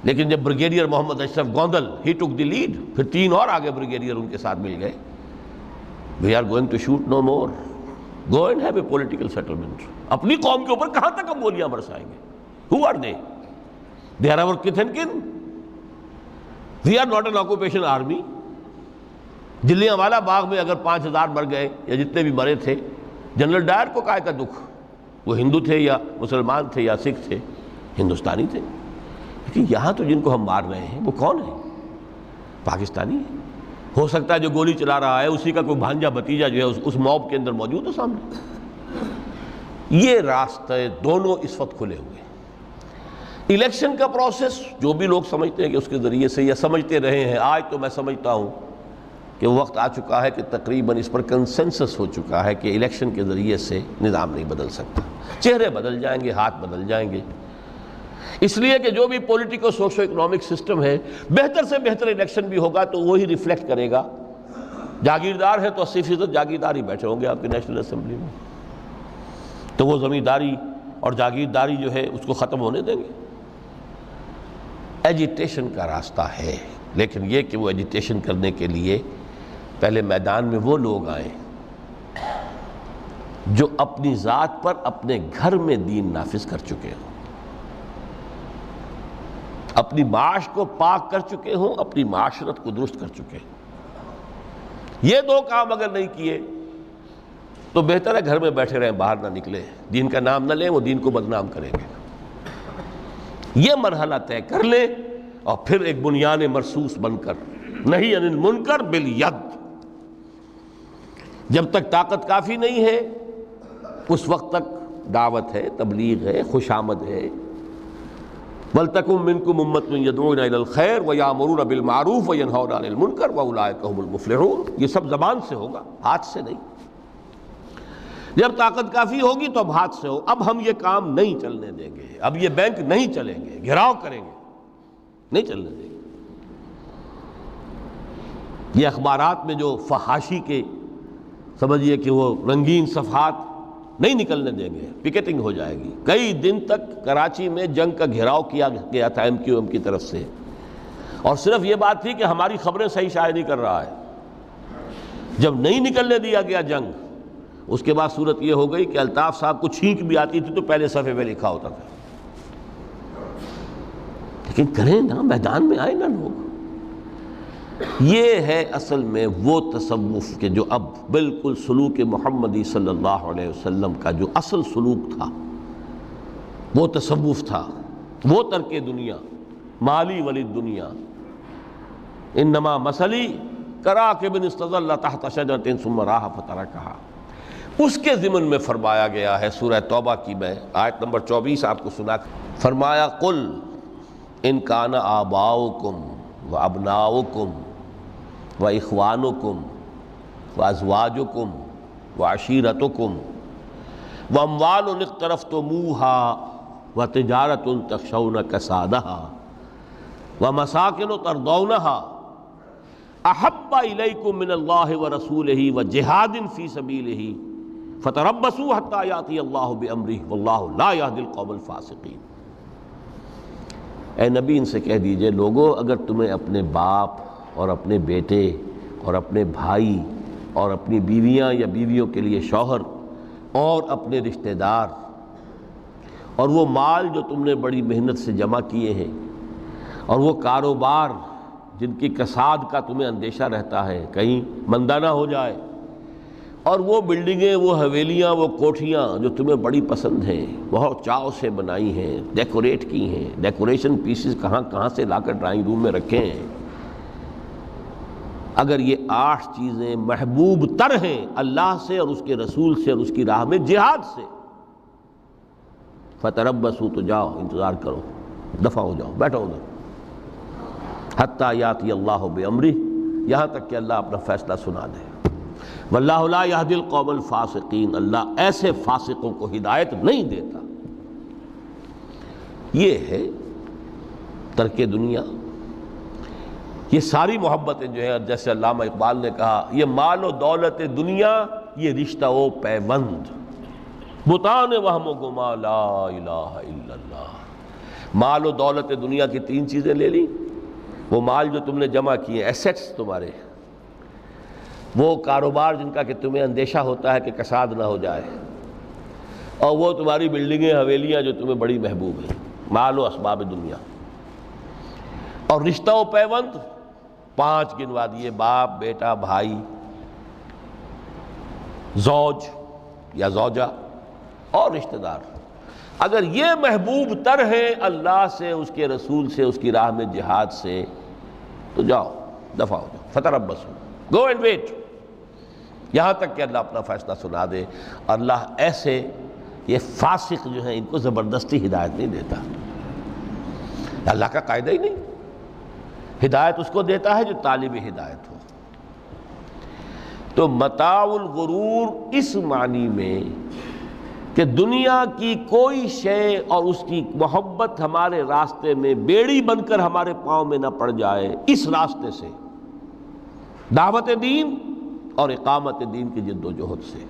لیکن جب بریگیڈیئر محمد اشرف گوندل ہی ٹک دی لیڈ، پھر 3 اور آگے بریگیڈیئر ان کے ساتھ مل گئے، we are going to shoot no more, go and have a political settlement. اپنی قوم کے اوپر کہاں تک ہم گولیاں برسائیں گے؟ Who are they? They are our kith and kin. We are not an occupation army. Jallianwala Bagh میں اگر 5000 مر گئے یا جتنے بھی مرے تھے، جنرل ڈائر کو کائے کا دکھ؟ وہ ہندو تھے یا مسلمان تھے یا سکھ تھے؟ ہندوستانی تھے۔ لیکن یہاں تو جن کو ہم مار رہے ہیں وہ کون ہیں؟ پاکستانی ہے۔ ہو سکتا ہے جو گولی چلا رہا ہے اسی کا کوئی بھانجا بھتیجا جو ہے اس موب کے اندر موجود ہو سامنے۔ یہ راستے دونوں اس وقت کھلے ہوئے ہیں۔ الیکشن کا پروسیس جو بھی لوگ سمجھتے ہیں کہ اس کے ذریعے سے یا سمجھتے رہے ہیں، آج تو میں سمجھتا ہوں کہ وقت آ چکا ہے کہ تقریباً اس پر کنسنسس ہو چکا ہے کہ الیکشن کے ذریعے سے نظام نہیں بدل سکتا۔ چہرے بدل جائیں گے، ہاتھ بدل جائیں گے، اس لیے کہ جو بھی پولیٹیکو سوشو اکنامک سسٹم ہے، بہتر سے بہتر الیکشن بھی ہوگا تو وہی ریفلیکٹ کرے گا۔ جاگیردار ہے تو 80% جاگیردار ہی بیٹھے ہوں گے آپ کی نیشنل اسمبلی میں، تو وہ زمینداری اور جاگیرداری جو ہے اس کو ختم ہونے دیں گے۔ ایجیٹیشن کا راستہ ہے، لیکن یہ کہ وہ ایجیٹیشن کرنے کے لیے پہلے میدان میں وہ لوگ آئیں جو اپنی ذات پر اپنے گھر میں دین نافذ کر چکے ہوں، اپنی معاش کو پاک کر چکے ہوں، اپنی معاشرت کو درست کر چکے ہوں۔ یہ دو کام اگر نہیں کیے تو بہتر ہے گھر میں بیٹھے رہیں، باہر نہ نکلیں، دین کا نام نہ لیں، وہ دین کو بدنام کریں گے۔ یہ مرحلہ طے کر لیں اور پھر ایک بنیان مرصوص بن کر، نہیں عن المنکر بالید، جب تک طاقت کافی نہیں ہے اس وقت تک دعوت ہے، تبلیغ ہے، خوش آمد ہے۔ وَلْتَكُن مِّنكُمْ أُمَّةٌ يَدْعُونَ إِلَى الْخَيْرِ وَيَأْمُرُونَ بِالْمَعْرُوفِ وَيَنْهَوْنَ عَنِ الْمُنكَرِ وَأُولَٰئِكَ هُمُ الْمُفْلِحُونَ۔ یہ سب زبان سے ہوگا، ہاتھ سے نہیں۔ جب طاقت کافی ہوگی تو اب ہاتھ سے ہو۔ اب ہم یہ کام نہیں چلنے دیں گے، اب یہ بینک نہیں چلیں گے، گھیراؤ کریں گے، نہیں چلنے دیں گے۔ یہ اخبارات میں جو فحاشی کے سمجھیے کہ وہ رنگین صفحات نہیں نکلنے دیں گے، پکیٹنگ ہو جائے گی۔ کئی دن تک کراچی میں جنگ کا گھیراؤ کیا گیا تھا MQM کی طرف سے، اور صرف یہ بات تھی کہ ہماری خبریں صحیح شائع نہیں کر رہا ہے۔ جب نہیں نکلنے دیا گیا جنگ، اس کے بعد صورت یہ ہو گئی کہ الطاف صاحب کو چھینک بھی آتی تھی تو پہلے صفحے میں لکھا ہوتا تھا۔ لیکن کریں نا، میدان میں آئے نا لوگ، یہ ہے اصل میں وہ تصوف کہ جو اب بالکل سلوک محمدی صلی اللہ علیہ وسلم کا جو اصل سلوک تھا وہ تصوف تھا، وہ ترک دنیا، مالی ولی دنیا، انما مثلی کراکب استظل تحت شجرۃ ثم راح فترکھا، اس کے ضمن میں فرمایا گیا ہے سورہ توبہ کی میں آیت نمبر 24 آپ کو سنا، فرمایا قل ان کان آباؤکم وابناؤکم واخوانکم وازواجکم وعشیرتکم واموال اقترفتموها وتجارۃ تخشون کسادها ومساکن ترضونها احب الیکم من اللہ ورسولہ وجہاد فی سبیلہ فتربصوا حتی یاتی اللہ بامرہ واللہ لا یہدی القوم الفاسقین۔ اے نبی ان سے کہہ دیجئے لوگو اگر تمہیں اپنے باپ اور اپنے بیٹے اور اپنے بھائی اور اپنی بیویاں یا بیویوں کے لیے شوہر اور اپنے رشتہ دار اور وہ مال جو تم نے بڑی محنت سے جمع کیے ہیں اور وہ کاروبار جن کی کساد کا تمہیں اندیشہ رہتا ہے کہیں مندہ نہ ہو جائے، اور وہ بلڈنگیں، وہ حویلیاں، وہ کوٹھیاں جو تمہیں بڑی پسند ہیں، بہت چاؤ سے بنائی ہیں، ڈیکوریٹ کی ہیں، ڈیکوریشن پیسز کہاں کہاں سے لا کر ڈرائنگ روم میں رکھے ہیں، اگر یہ 8 چیزیں محبوب تر ہیں اللہ سے اور اس کے رسول سے اور اس کی راہ میں جہاد سے، فتربصوا تو جاؤ انتظار کرو، دفع ہو جاؤ، بیٹھو ادھر، حتی یاتی اللہ بامرہ، یہاں تک کہ اللہ اپنا فیصلہ سنا دے، واللہ لا یہدی القوم الفاسقین، اللہ ایسے فاسقوں کو ہدایت نہیں دیتا۔ یہ ہے ترک دنیا، یہ ساری محبتیں جو ہیں جیسے علامہ اقبال نے کہا یہ مال و دولت دنیا یہ رشتہ و پیوند، بتان وہم و گما لا الہ الا اللہ۔ مال و دولت دنیا کی 3 چیزیں لے لی، وہ مال جو تم نے جمع کیے، ایسیٹس تمہارے، وہ کاروبار جن کا کہ تمہیں اندیشہ ہوتا ہے کہ کساد نہ ہو جائے، اور وہ تمہاری بلڈنگیں حویلیاں جو تمہیں بڑی محبوب ہیں، مال و اسباب دنیا، اور رشتہ و پیوند 5 گنوا دیے، باپ، بیٹا، بھائی، زوج یا زوجہ اور رشتہ دار۔ اگر یہ محبوب تر ہے اللہ سے، اس کے رسول سے، اس کی راہ میں جہاد سے، تو جاؤ دفع ہو جاؤ، فتربصوا، گو اینڈ ویٹ، یہاں تک کہ اللہ اپنا فیصلہ سنا دے۔ اللہ ایسے یہ فاسق جو ہیں ان کو زبردستی ہدایت نہیں دیتا، اللہ کا قاعدہ ہی نہیں، ہدایت اس کو دیتا ہے جو طالب ہدایت ہو۔ تو متاع الغرور اس معنی میں کہ دنیا کی کوئی شے اور اس کی محبت ہمارے راستے میں بیڑی بن کر ہمارے پاؤں میں نہ پڑ جائے، اس راستے سے، دعوت دین اور اقامت دین کی جد و جہد سے،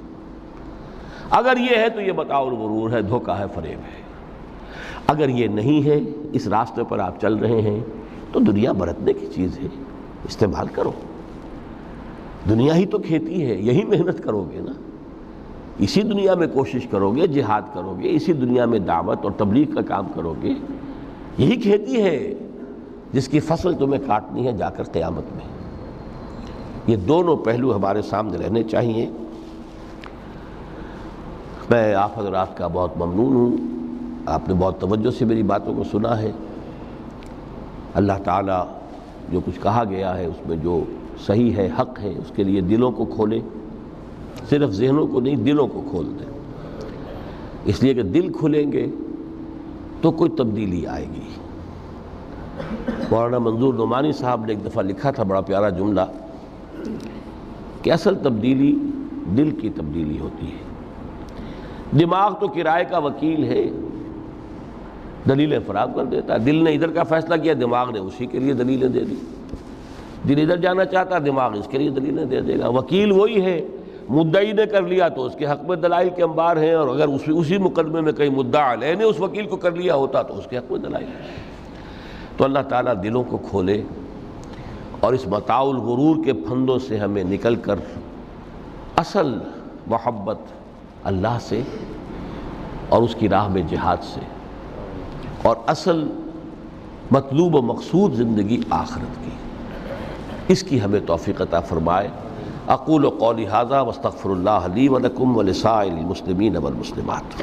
اگر یہ ہے تو یہ متاع الغرور ہے، دھوکہ ہے، فریب ہے۔ اگر یہ نہیں ہے، اس راستے پر آپ چل رہے ہیں، تو دنیا برتنے کی چیز ہے، استعمال کرو، دنیا ہی تو کھیتی ہے، یہی محنت کرو گے نا، اسی دنیا میں کوشش کرو گے، جہاد کرو گے، اسی دنیا میں دعوت اور تبلیغ کا کام کرو گے، یہی کھیتی ہے جس کی فصل تمہیں کاٹنی ہے جا کر قیامت میں۔ یہ دونوں پہلو ہمارے سامنے رہنے چاہیے۔ میں آپ حضرات کا بہت ممنون ہوں، آپ نے بہت توجہ سے میری باتوں کو سنا ہے۔ اللہ تعالیٰ جو کچھ کہا گیا ہے اس میں جو صحیح ہے، حق ہے، اس کے لیے دلوں کو کھولے، صرف ذہنوں کو نہیں، دلوں کو کھول دیں، اس لیے کہ دل کھلیں گے تو کوئی تبدیلی آئے گی۔ مولانا منظور نعمانی صاحب نے ایک دفعہ لکھا تھا بڑا پیارا جملہ کہ اصل تبدیلی دل کی تبدیلی ہوتی ہے۔ دماغ تو کرائے کا وکیل ہے، دلیلیں فراہم کر دیتا ہے، دل نے ادھر کا فیصلہ کیا، دماغ نے اسی کے لیے دلیلیں دے دی، دل ادھر جانا چاہتا ہے، دماغ اس کے لیے دلیلیں دے دے گا۔ وکیل وہی ہے، مدعی نے کر لیا تو اس کے حق میں دلائل کے انبار ہیں، اور اگر اسی مقدمے میں کہیں مدعا علیہ نے اس وکیل کو کر لیا ہوتا تو اس کے حق میں دلائل۔ تو اللہ تعالیٰ دلوں کو کھولے اور اس متاع الغرور کے پھندوں سے ہمیں نکل کر اصل محبت اللہ سے اور اس کی راہ میں جہاد سے، اور اصل مطلوب و مقصود زندگی آخرت کی، اس کی ہمیں توفیق عطا فرمائے۔ اقول قولی ھذا واستغفر اللہ لی ولکم ولسائر المسلمین والمسلمات۔